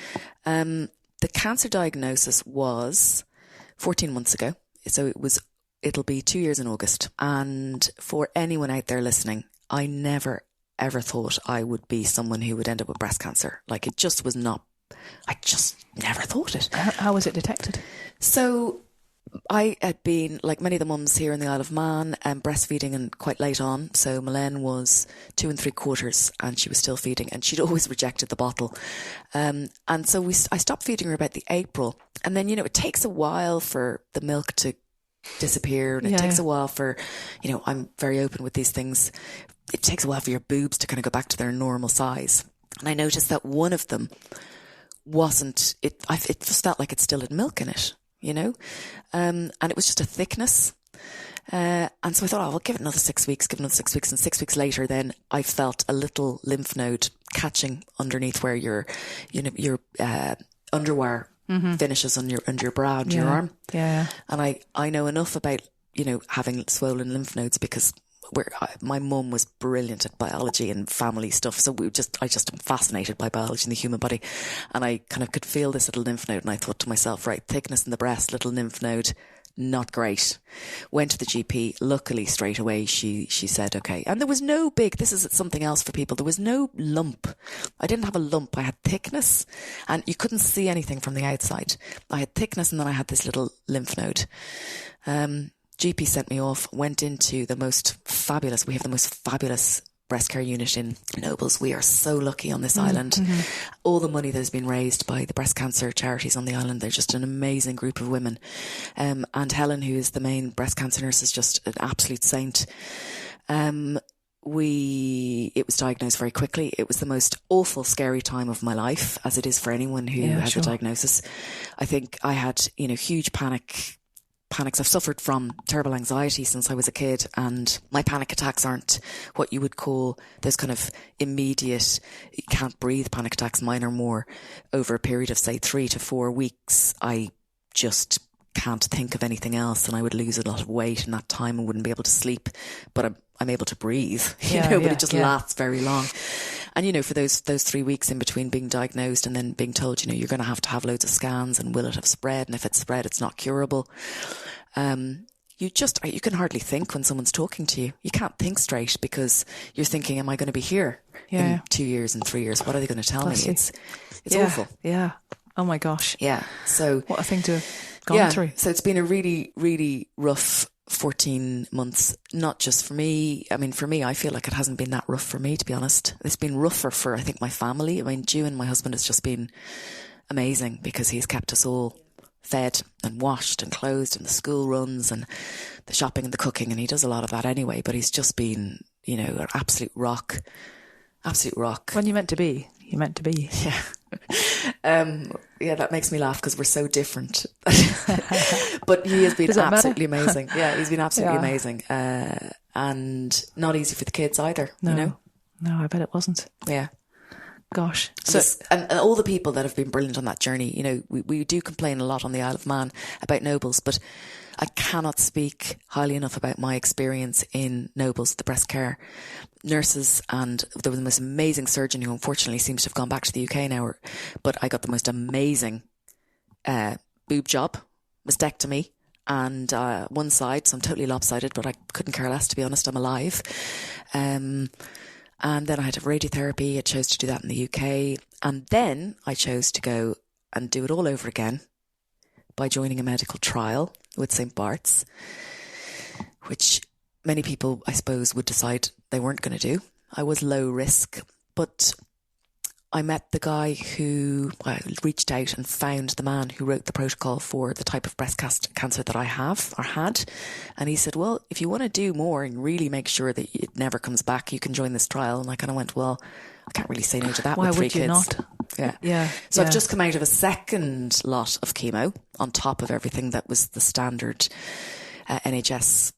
The cancer diagnosis was 14 months ago. So it'll be 2 years in August. And for anyone out there listening, I never, ever thought I would be someone who would end up with breast cancer. Like, it just was not, I just never thought it. How was it detected? So I had been, like many of the mums here in the Isle of Man, breastfeeding and quite late on. So Mylène was 2 3/4 and she was still feeding, and she'd always rejected the bottle. And so I stopped feeding her about the April. And then, it takes a while for the milk to disappear, and it takes a while for, I'm very open with these things. It takes a while for your boobs to kind of go back to their normal size. And I noticed that one of them it just felt like it still had milk in it. And it was just a thickness. And so I thought, I'll give it another 6 weeks, And 6 weeks later, then I felt a little lymph node catching underneath where your underwire finishes under your brow and your arm. Yeah. And I know enough about, having swollen lymph nodes because my mum was brilliant at biology and family stuff. So I just am fascinated by biology in the human body. And I kind of could feel this little lymph node, and I thought to myself, right, thickness in the breast, little lymph node, not great. Went to the GP. Luckily, straight away, she said, okay. And there was no this is something else for people. There was no lump. I didn't have a lump. I had thickness, and you couldn't see anything from the outside. I had thickness, and then I had this little lymph node. GP sent me off, went into we have the most fabulous breast care unit in Nobles. We are so lucky on this island. Mm-hmm. All the money that has been raised by the breast cancer charities on the island, they're just an amazing group of women. And Helen, who is the main breast cancer nurse, is just an absolute saint. It was diagnosed very quickly. It was the most awful, scary time of my life, as it is for anyone who has a diagnosis. I think I had, huge panics. I've suffered from terrible anxiety since I was a kid, and my panic attacks aren't what you would call those kind of immediate, you can't breathe panic attacks. Mine are more over a period of, say, 3 to 4 weeks. I just can't think of anything else, and I would lose a lot of weight in that time and wouldn't be able to sleep. But I'm able to breathe, but it just lasts very long. And, for those 3 weeks in between being diagnosed and then being told, you're going to have loads of scans, and will it have spread? And if it's spread, it's not curable. You can hardly think when someone's talking to you. You can't think straight because you're thinking, am I going to be here in 2 years and 3 years? What are they going to tell me? It's awful. Yeah. Oh my gosh. Yeah. So what a thing to have gone through. So it's been a really, really rough 14 months, not just for me. I mean, for me, I feel like it hasn't been that rough for me, to be honest. It's been rougher for, I think, my family. I mean, Juan, my husband, has just been amazing because he's kept us all fed and washed and clothed, and the school runs and the shopping and the cooking, and he does a lot of that anyway, but he's just been, an absolute rock. When you're meant to be. Yeah. That makes me laugh because we're so different. But he has been absolutely amazing. Yeah, he's been absolutely amazing. And not easy for the kids either, No, I bet it wasn't. Yeah. Gosh. And all the people that have been brilliant on that journey, we do complain a lot on the Isle of Man about Nobles, but I cannot speak highly enough about my experience in Nobles, the breast care nurses, and there was the most amazing surgeon who unfortunately seems to have gone back to the UK now, but I got the most amazing boob job, mastectomy, and one side, so I'm totally lopsided, but I couldn't care less, to be honest. I'm alive. And then I had to have radiotherapy. I chose to do that in the UK. And then I chose to go and do it all over again by joining a medical trial with St. Bart's, which many people, I suppose, would decide they weren't going to do. I was low risk, but I met the guy who I reached out and found the man who wrote the protocol for the type of breast cancer that I have or had. And he said, well, if you want to do more and really make sure that it never comes back, you can join this trial. And I kind of went, well, I can't really say no to that. Why with 3 would you kids. not? Yeah. So I've just come out of a second lot of chemo on top of everything that was the standard NHS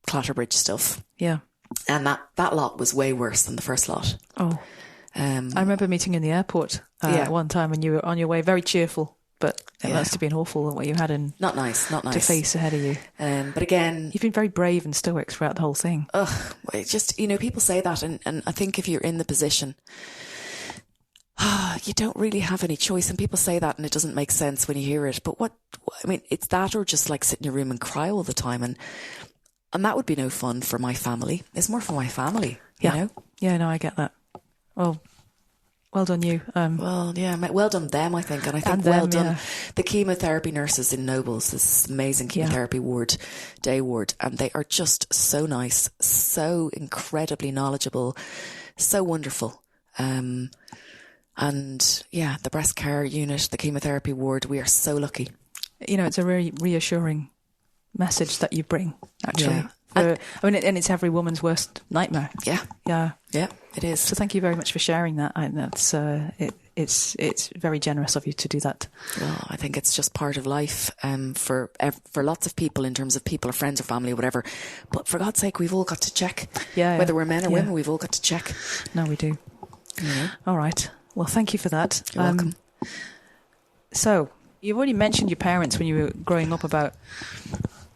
Clatterbridge stuff. Yeah. And that lot was way worse than the first lot. Oh. I remember meeting in the airport one time, and you were on your way, very cheerful, but it must have been awful what you had not nice to face ahead of you. But again, you've been very brave and stoic throughout the whole thing. It just, people say that, and I think if you're in the position, you don't really have any choice. And people say that, and it doesn't make sense when you hear it. But it's that, or just like sit in your room and cry all the time, and that would be no fun for my family. It's more for my family, you know. Yeah, no, I get that. Well done you. Well done them, I think. And I think well done the chemotherapy nurses in Nobles, this amazing chemotherapy ward, day ward. And they are just so nice, so incredibly knowledgeable, so wonderful. And the breast care unit, the chemotherapy ward, we are so lucky. It's a very reassuring message that you bring, actually. Yeah. And it's every woman's worst nightmare. Yeah, it is. So thank you very much for sharing that. That's it's very generous of you to do that. Well, I think it's just part of life for lots of people, in terms of people or friends or family or whatever. But for God's sake, we've all got to check. Whether we're men or women, we've all got to check. No, we do. Yeah. All right. Well, thank you for that. You're welcome. So you've already mentioned your parents when you were growing up about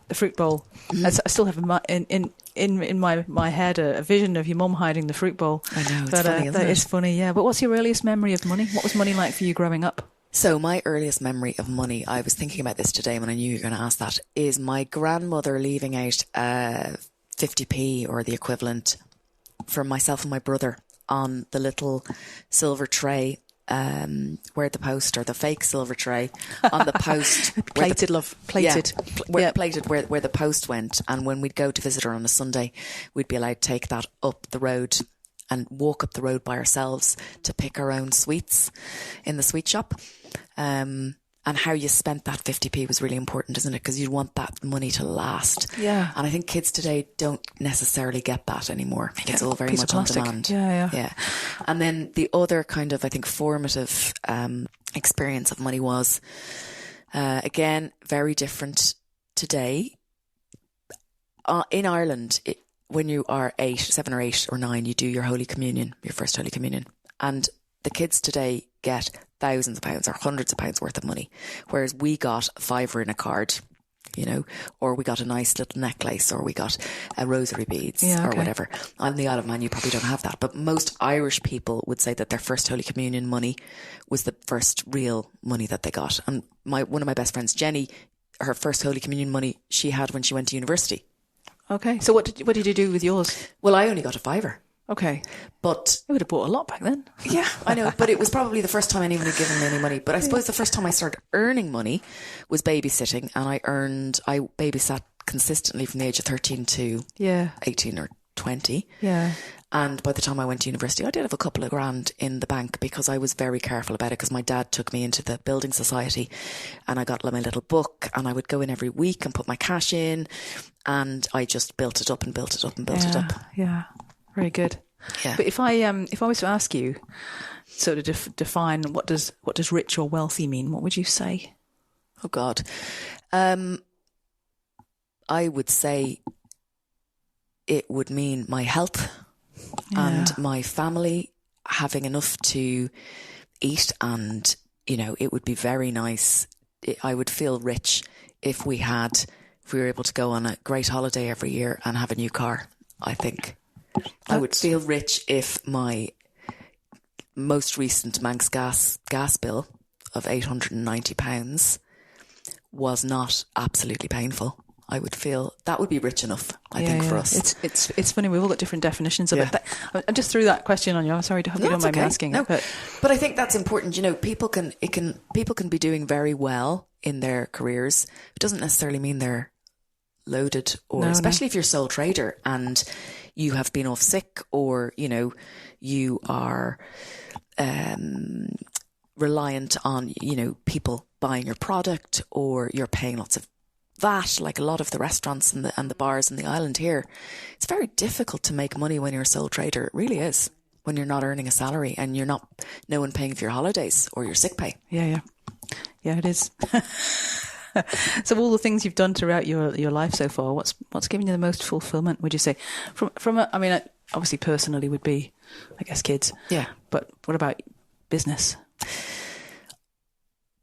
the fruit bowl. I still have in my head a vision of your mum hiding the fruit bowl. I know, it's funny, isn't it? That is funny, yeah. But what's your earliest memory of money? What was money like for you growing up? So my earliest memory of money, I was thinking about this today when I knew you were going to ask that, is my grandmother leaving out 50p or the equivalent for myself and my brother on the little silver tray, where the post, or the fake silver tray on the post plated where the post went. And when we'd go to visit her on a Sunday, we'd be allowed to take that up the road and walk up the road by ourselves to pick our own sweets in the sweet shop. And how you spent that 50p was really important, isn't it? Because you want that money to last. Yeah. And I think kids today don't necessarily get that anymore. It's all very much on demand. Yeah. And then the other kind of, I think, formative experience of money was, again, very different today. In Ireland, when you are 7 or 8 or 9, you do your Holy Communion, your first Holy Communion. And the kids today get thousands of pounds or hundreds of pounds worth of money, whereas we got a £5 in a card you know, or we got a nice little necklace, or we got a rosary beads, or whatever. On the Isle of Man, you probably don't have that, but most Irish people would say that their first Holy Communion money was the first real money that they got. And one of my best friends, Jenny, her first Holy Communion money she had when she went to university. Okay, so what did you do with yours? Well, I only got a fiver. Okay. But I would have bought a lot back then. Yeah, I know. But it was probably the first time anyone had given me any money. But I suppose the first time I started earning money was babysitting. And I babysat consistently from the age of 13 to 18 or 20. Yeah. And by the time I went to university, I did have a couple of grand in the bank because I was very careful about it, because my dad took me into the building society and I got my little book and I would go in every week and put my cash in, and I just built it up and built it up and built it up. Yeah. Very good. Yeah. But if I was to ask you sort of define what does rich or wealthy mean, what would you say? Oh God. I would say it would mean my health and my family having enough to eat, and, you know, it would be very nice. I would feel rich if we were able to go on a great holiday every year and have a new car, I think. I would feel rich if my most recent Manx gas bill of £890 was not absolutely painful. I would feel that would be rich enough, I think, for us. It's funny, we've all got different definitions of it. I just threw that question on you. I'm sorry, you don't mind me asking it. But I think that's important. You know, people can be doing very well in their careers. It doesn't necessarily mean they're loaded, or especially if you're a sole trader and you have been off sick, or, you know, you are reliant on, you know, people buying your product, or you're paying lots of VAT, like a lot of the restaurants and the bars in the island here. It's very difficult to make money when you're a sole trader. It really is, when you're not earning a salary and you're not no one paying for your holidays or your sick pay. Yeah, it is. So all the things you've done throughout your life so far, what's given you the most fulfillment, would you say? Obviously personally would be, I guess, kids. Yeah. But what about business?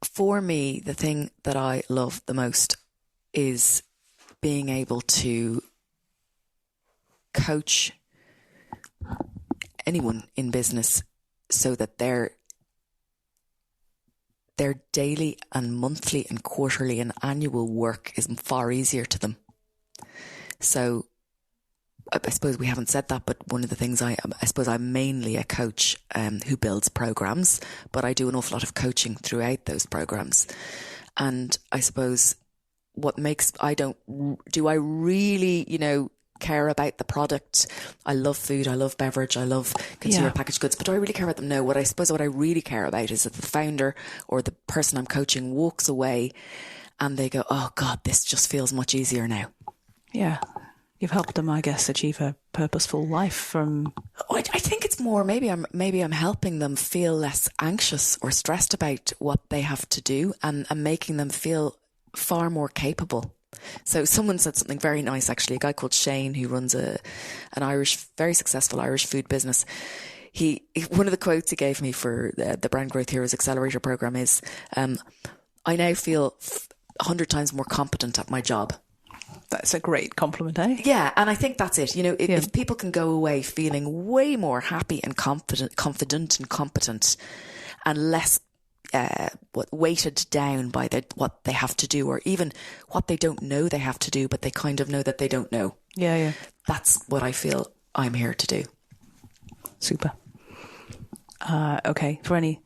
For me, the thing that I love the most is being able to coach anyone in business so that their daily and monthly and quarterly and annual work is far easier to them. So I suppose we haven't said that, but one of the things I'm mainly a coach who builds programs, but I do an awful lot of coaching throughout those programs. And I suppose do I really, you know, care about the product? I love food, I love beverage, I love consumer packaged goods, but do I really care about them? No. What I really care about is that the founder or the person I'm coaching walks away and they go, oh God, this just feels much easier now. Yeah. You've helped them, I guess, achieve a purposeful life from... I think it's more, maybe I'm helping them feel less anxious or stressed about what they have to do, and making them feel far more capable. So someone said something very nice, actually, a guy called Shane, who runs an Irish, very successful Irish food business. One of the quotes he gave me for the Brand Growth Heroes Accelerator program is, I now feel 100 times more competent at my job. That's a great compliment, eh? Yeah, and I think that's it. You know, if people can go away feeling way more happy and confident and competent, and less weighted down by what they have to do, or even what they don't know they have to do, but they kind of know that they don't know. Yeah. That's what I feel I'm here to do. Super. Okay, for any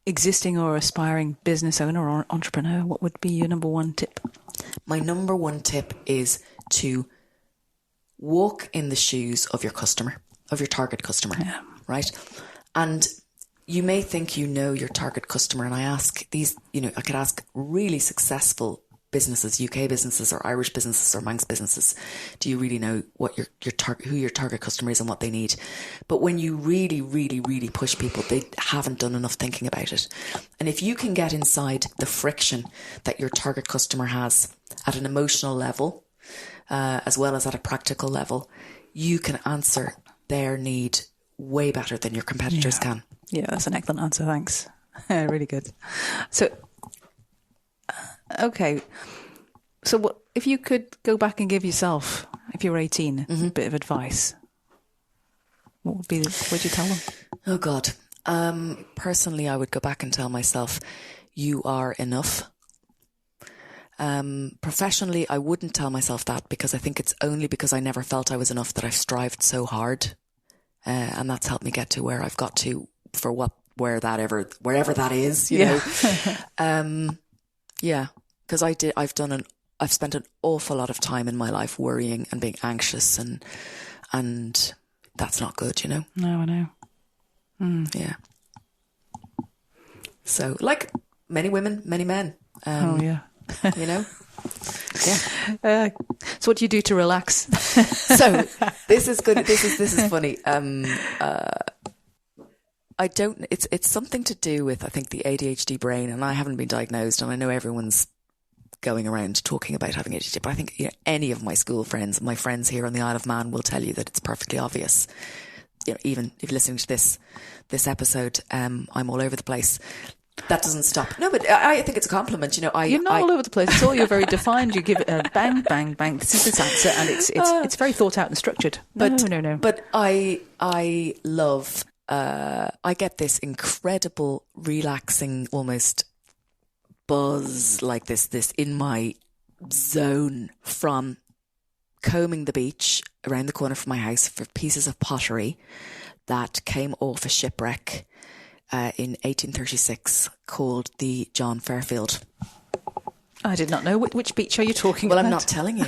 existing or aspiring business owner or entrepreneur, what would be your number one tip? My number one tip is to walk in the shoes of your customer, of your target customer, right? And you may think you know your target customer, and I ask these, you know, I could ask really successful businesses, UK businesses or Irish businesses or Manx businesses, do you really know what who your target customer is and what they need? But when you really, really, really push people, they haven't done enough thinking about it. And if you can get inside the friction that your target customer has at an emotional level, as well as at a practical level, you can answer their need way better than your competitors can. Yeah, that's an excellent answer. Thanks. Really good. So, okay. So what, if you could go back and give yourself, if you were 18, a bit of advice, what would you tell them? Oh God. Personally, I would go back and tell myself, you are enough. Professionally, I wouldn't tell myself that, because I think it's only because I never felt I was enough that I've strived so hard. And that's helped me get to where I've got to, for wherever that is, you know. Yeah, because I've spent an awful lot of time in my life worrying and being anxious, and that's not good, you know. No, I know. Yeah. So, like many women, many men. Oh yeah. You know. Yeah. So what do you do to relax? So this is good. This is funny. I don't. It's something to do with, I think, the ADHD brain, and I haven't been diagnosed, and I know everyone's going around talking about having ADHD, but I think, you know, any of my school friends, my friends here on the Isle of Man, will tell you that it's perfectly obvious. You know, even if you're listening to this episode, I'm all over the place. That doesn't stop. No, but I think it's a compliment. You know, you're not all over the place at all. You're very defined. You give it a bang, bang, bang. This is this answer, and it's very thought out and structured. No. But I love. I get this incredible, relaxing, almost buzz, like this in my zone from combing the beach around the corner from my house for pieces of pottery that came off a shipwreck in 1836 called the John Fairfield. I did not know. Which beach are you talking about? Well, I'm not telling you.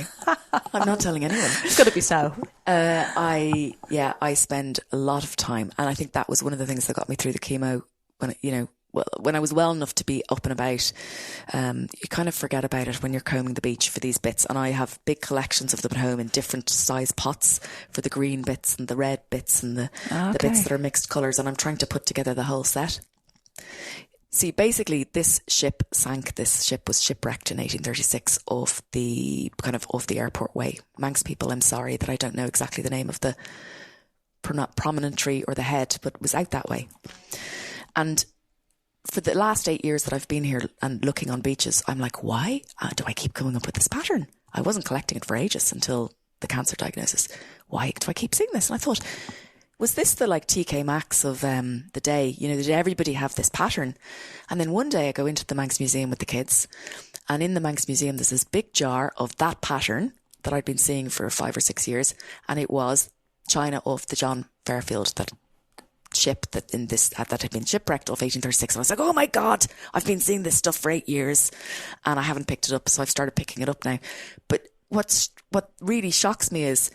I'm not telling anyone. It's got to be so. I spend a lot of time, and I think that was one of the things that got me through the chemo when I was well enough to be up and about. You kind of forget about it when you're combing the beach for these bits, and I have big collections of them at home in different size pots for the green bits and the red bits and the bits that are mixed colours, and I'm trying to put together the whole set. See, basically, this ship sank. This ship was shipwrecked in 1836 off the airport way. Manx people, I'm sorry that I don't know exactly the name of the promontory or the head, but it was out that way. And for the last 8 years that I've been here and looking on beaches, I'm like, why do I keep coming up with this pattern? I wasn't collecting it for ages until the cancer diagnosis. Why do I keep seeing this? And I thought, was this the like TK Maxx of the day? You know, did everybody have this pattern? And then one day I go into the Manx Museum with the kids, and in the Manx Museum there's this big jar of that pattern that I'd been seeing for 5 or 6 years, and it was china off the John Fairfield, that ship that had been shipwrecked off 1836. And I was like, oh my God, I've been seeing this stuff for 8 years and I haven't picked it up, so I've started picking it up now. But what really shocks me is,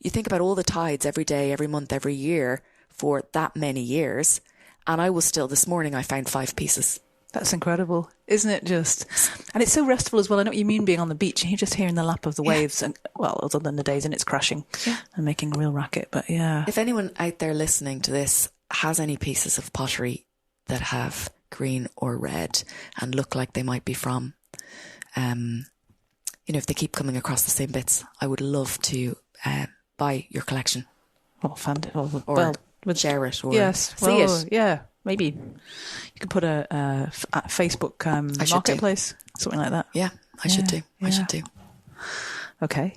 you think about all the tides every day, every month, every year for that many years, and I was still, this morning I found 5 pieces. That's incredible, isn't it? Just, and it's so restful as well. I know what you mean, being on the beach and you're just hearing the lap of the waves, and well, other than the days and it's crashing and making a real racket. But yeah, if anyone out there listening to this has any pieces of pottery that have green or red and look like they might be from, if they keep coming across the same bits, I would love to buy your collection. Or share it, or see it. Yeah, maybe you could put a Facebook marketplace, something like that. Yeah, I should do. I should do. Okay.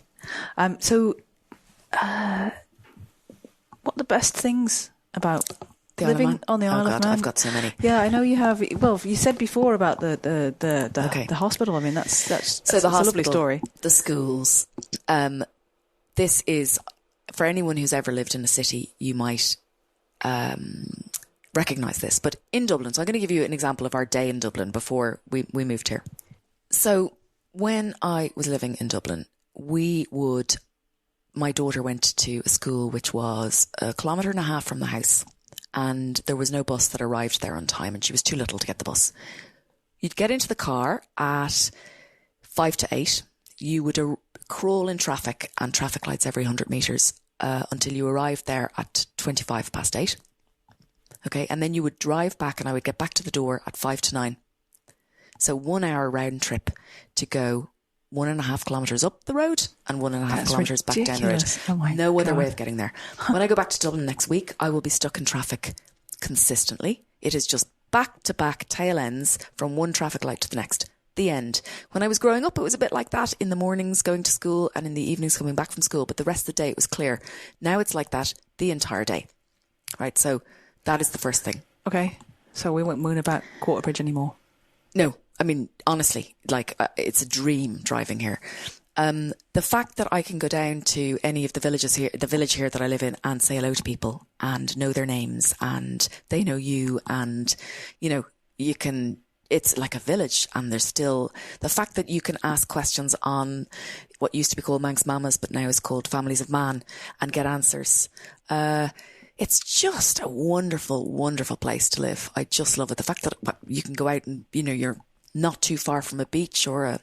So, what are the best things about living on the Isle of Man? I've got so many. Yeah, I know you have. Well, you said before about the hospital. I mean, that's so the hospital, a lovely story. The schools. This is, for anyone who's ever lived in a city, you might recognise this. But in Dublin, so I'm going to give you an example of our day in Dublin before we moved here. So when I was living in Dublin, my daughter went to a school which was 1.5 kilometres from the house, and there was no bus that arrived there on time, and she was too little to get the bus. You'd get into the car at 5 to 8. You would crawl in traffic and traffic lights every 100 metres until you arrived there at 25 past 8. Okay, and then you would drive back, and I would get back to the door at 5 to 9. So 1 hour round trip to go 1.5 kilometres up the road and 1.5 kilometres back down the road. Oh my no God. other way of getting there. When I go back to Dublin next week, I will be stuck in traffic consistently. It is just back to back tail ends from one traffic light to the next. The end. When I was growing up, it was a bit like that, in the mornings going to school and in the evenings coming back from school. But the rest of the day, it was clear. Now it's like that the entire day. Right? So that is the first thing. Okay. So we won't moan about Quarterbridge anymore. No. I mean, honestly, like it's a dream driving here. The fact that I can go down to any of the villages here, the village here that I live in, and say hello to people and know their names and they know you, and, you know, you can... It's like a village, and there's still the fact that you can ask questions on what used to be called Manx Mamas, but now is called Families of Man, and get answers. It's just a wonderful, wonderful place to live. I just love it. The fact that you can go out and, you know, you're not too far from a beach or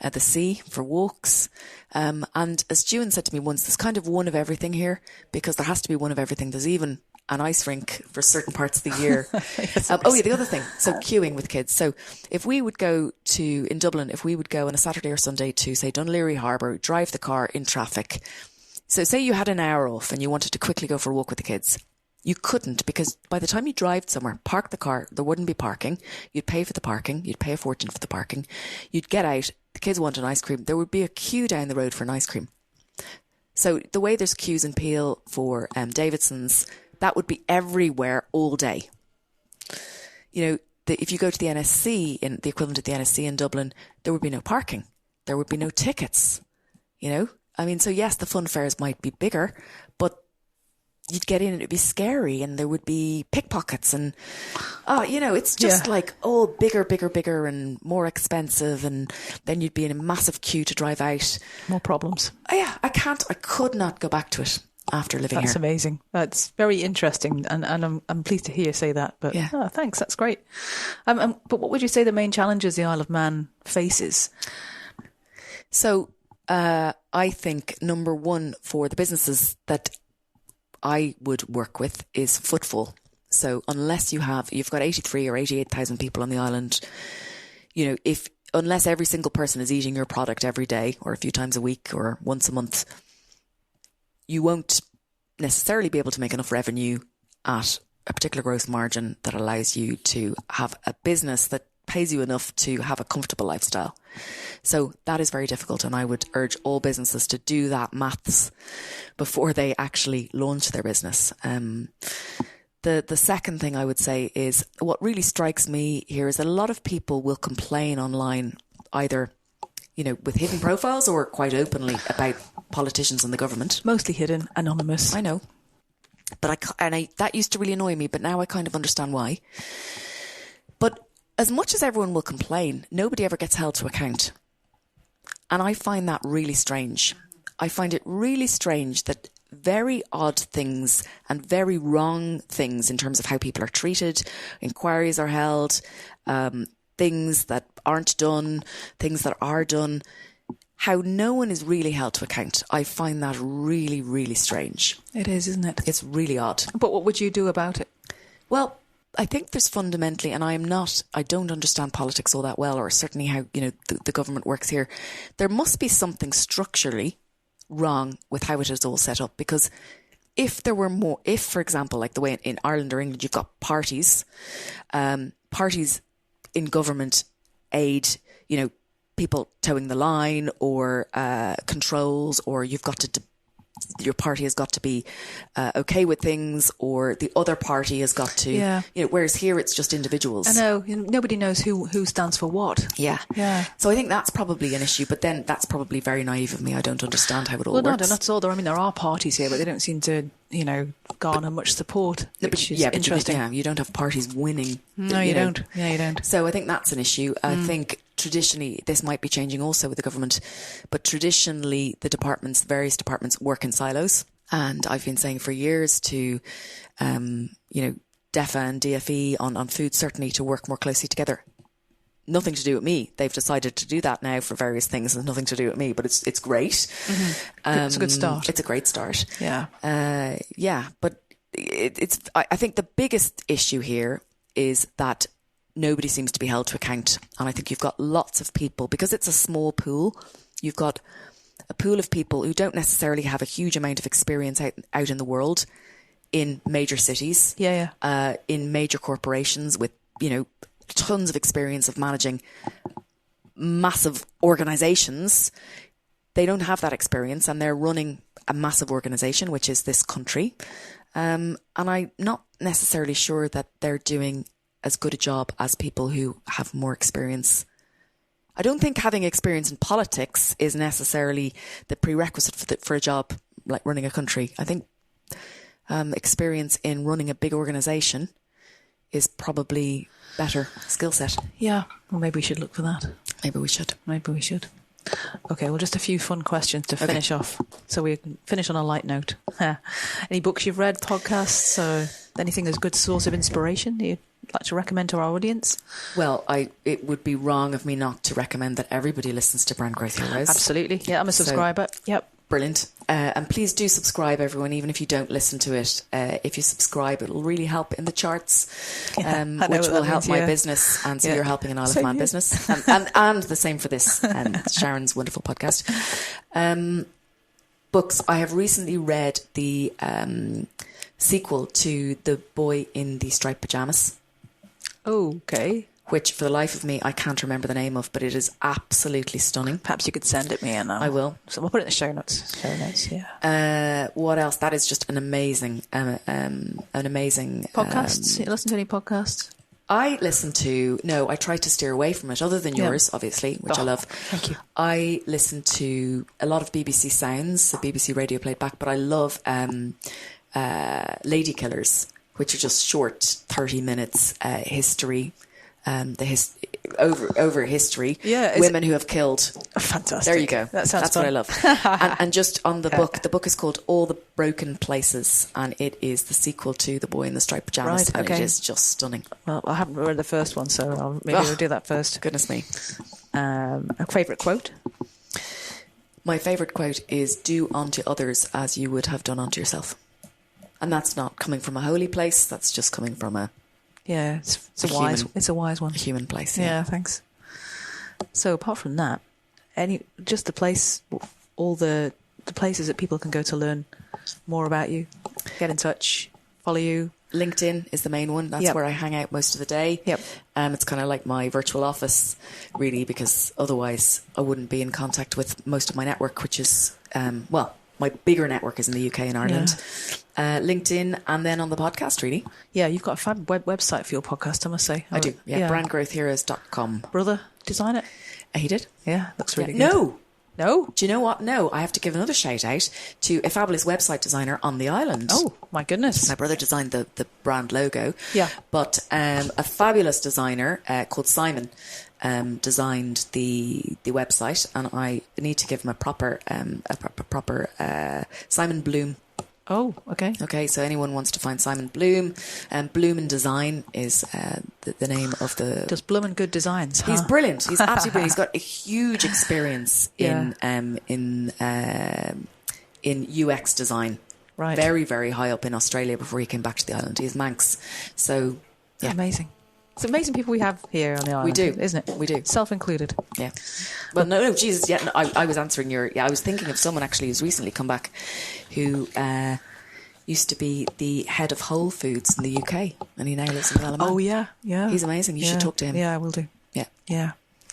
the sea for walks. And as Juan said to me once, there's kind of one of everything here, because there has to be one of everything. There's even an ice rink for certain parts of the year. The other thing. So queuing with kids. So if we would go in Dublin, if we would go on a Saturday or Sunday to, say, Dunleary Harbour, drive the car in traffic. So say you had an hour off and you wanted to quickly go for a walk with the kids. You couldn't, because by the time you drive somewhere, park the car, there wouldn't be parking. You'd pay for the parking. You'd pay a fortune for the parking. You'd get out. The kids want an ice cream. There would be a queue down the road for an ice cream. So the way there's queues in Peel for Davidson's, that would be everywhere all day. You know, if you go to the NSC, in the equivalent of the NSC in Dublin, there would be no parking. There would be no tickets. You know, I mean, so yes, the fun fairs might be bigger, but you'd get in and it'd be scary, and there would be pickpockets, and you know, it's just like bigger and more expensive, and then you'd be in a massive queue to drive out. More problems. I could not go back to it after living here. That's amazing. That's very interesting, and I'm pleased to hear you say that. But thanks, that's great. But what would you say the main challenges the Isle of Man faces? So I think number one for the businesses that I would work with is footfall. So unless you've got 83 or 88,000 people on the island, you know, unless every single person is eating your product every day or a few times a week or once a month, you won't necessarily be able to make enough revenue at a particular gross margin that allows you to have a business that pays you enough to have a comfortable lifestyle. So that is very difficult, and I would urge all businesses to do that maths before they actually launch their business. The second thing I would say is, what really strikes me here is that a lot of people will complain online, either, you know, with hidden profiles or quite openly, about politicians and the government. Mostly hidden, anonymous. I know. But that used to really annoy me, but now I kind of understand why. But as much as everyone will complain, nobody ever gets held to account. And I find that really strange. I find it really strange that very odd things and very wrong things in terms of how people are treated, inquiries are held, things that aren't done, things that are done, how no one is really held to account. I find that really, really strange. It is, isn't it? It's really odd. But what would you do about it? Well, I think there's fundamentally, and I don't understand politics all that well, or certainly how, you know, the government works here. There must be something structurally wrong with how it is all set up, because if, for example, like the way in Ireland or England, you've got parties in government aid, you know, people towing the line or controls, or your party has got to be okay with things, or the other party has got to, you know, whereas here it's just individuals. I know, nobody knows who stands for what. Yeah. So I think that's probably an issue, but then that's probably very naive of me. I don't understand how it all works. Well, no, that's all. I mean, there are parties here, but they don't seem to, you know, garner much support, which is interesting. You don't have parties winning. No, you don't. Yeah, you don't. So I think that's an issue. I think traditionally, this might be changing also with the government, but traditionally various departments work in silos. And I've been saying for years to, you know, DEFA and DFE on food, certainly to work more closely together. Nothing to do with me. They've decided to do that now for various things. It's nothing to do with me, but it's great. Mm-hmm. It's a good start. It's a great start. Yeah. But I think the biggest issue here is that nobody seems to be held to account. And I think you've got lots of people, because it's a small pool, you've got a pool of people who don't necessarily have a huge amount of experience out in the world, in major cities, in major corporations with, you know, tons of experience of managing massive organisations, they don't have that experience, and they're running a massive organisation, which is this country. And I'm not necessarily sure that they're doing as good a job as people who have more experience. I don't think having experience in politics is necessarily the prerequisite for a job like running a country. I think experience in running a big organisation is probably better skill set. Yeah, well, maybe we should look for that. Maybe we should. Okay, well, just a few fun questions to finish off, so we can finish on a light note. Any books you've read, podcasts, or anything that's a good source of inspiration that you'd like to recommend to our audience? Well, it would be wrong of me not to recommend that everybody listens to Brand Growth Heroes. Absolutely. Yeah, I'm a subscriber. Yep. Brilliant. And please do subscribe, everyone, even if you don't listen to it. If you subscribe, it'll really help in the charts, which will help my business. And so you're helping an Isle of Man business. And the same for this, Sharon's wonderful podcast. Books. I have recently read the sequel to The Boy in the Striped Pyjamas. Oh, okay. Which, for the life of me, I can't remember the name of, but it is absolutely stunning. Perhaps you could send it me, and I will. So we'll put it in the show notes. Yeah. What else? That is just an amazing podcasts. You listen to any podcasts? I try to steer away from it, other than yours, obviously, which I love. Thank you. I listen to a lot of BBC Sounds, the BBC Radio Playback, but I love Lady Killers, which are just short, 30 minutes history. Over history, women who have killed. Fantastic. There you go. That's fun. What I love. and just on the book is called All the Broken Places, and it is the sequel to The Boy in the Striped Pyjamas, and it is just stunning. Well, I haven't read the first one, so I'll do that first. Goodness me. A favourite quote? My favourite quote is, "Do unto others as you would have done unto yourself," and that's not coming from a holy place. That's just coming from a it's a wise one. A human place. Yeah, thanks. So apart from that, the place, all the places that people can go to learn more about you, get in touch, follow you. LinkedIn is the main one. That's where I hang out most of the day. Yep. It's kind of like my virtual office, really, because otherwise I wouldn't be in contact with most of my network, which is, my bigger network is in the UK and Ireland. LinkedIn, and then on the podcast, really. Yeah, you've got a fab website for your podcast, I must say. I do, brandgrowthheroes.com. Brother design it? He did. Yeah, looks really good. No? Do you know what? No, I have to give another shout out to a fabulous website designer on the island. Oh, my goodness. My brother designed the brand logo. Yeah. But a fabulous designer called Simon designed the website, and I need to give him a proper Simon Bloom. Oh, okay. Okay, so anyone wants to find Simon Bloom, Bloom and Design is the name of the... Does Bloom and Good Designs, huh? He's brilliant. He's absolutely brilliant. He's got a huge experience in UX design. Right. Very, very high up in Australia before he came back to the island. He's Manx. So, yeah. Amazing. It's amazing people we have here on the island. We do. Isn't it? We do. Self-included. Yeah. Well, no, Jesus. Yeah, no, I was answering I was thinking of someone actually who's recently come back who used to be the head of Whole Foods in the UK, and he now lives in the Isle of Man. Oh, yeah. He's amazing. You should talk to him. Yeah, I will do. Yeah.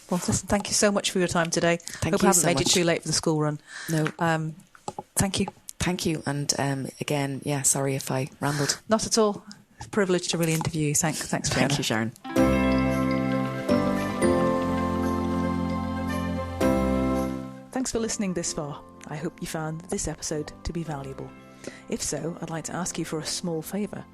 Well, listen, thank you so much for your time today. Hope I haven't made you too late for the school run. No. Thank you. Thank you. And again, sorry if I rambled. Not at all. It's a privilege to really interview you. Thanks, Fiona. Thank you, Sharon. Thanks for listening this far. I hope you found this episode to be valuable. If so, I'd like to ask you for a small favour.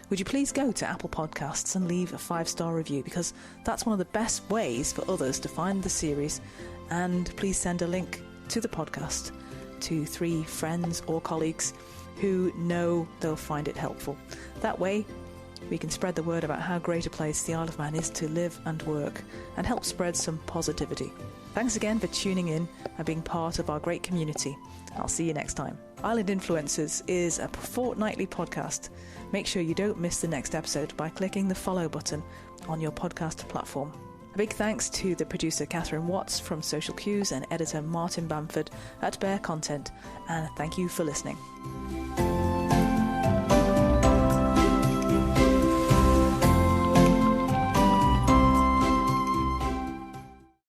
Would you please go to Apple Podcasts and leave a 5-star review, because that's one of the best ways for others to find the series, and please send a link to the podcast to 3 friends or colleagues who know they'll find it helpful. That way, we can spread the word about how great a place the Isle of Man is to live and work, and help spread some positivity. Thanks again for tuning in and being part of our great community. I'll see you next time. Island Influencers is a fortnightly podcast. Make sure you don't miss the next episode by clicking the follow button on your podcast platform. A big thanks to the producer Catherine Watts from Social Cues and editor Martin Bamford at Bear Content, and thank you for listening.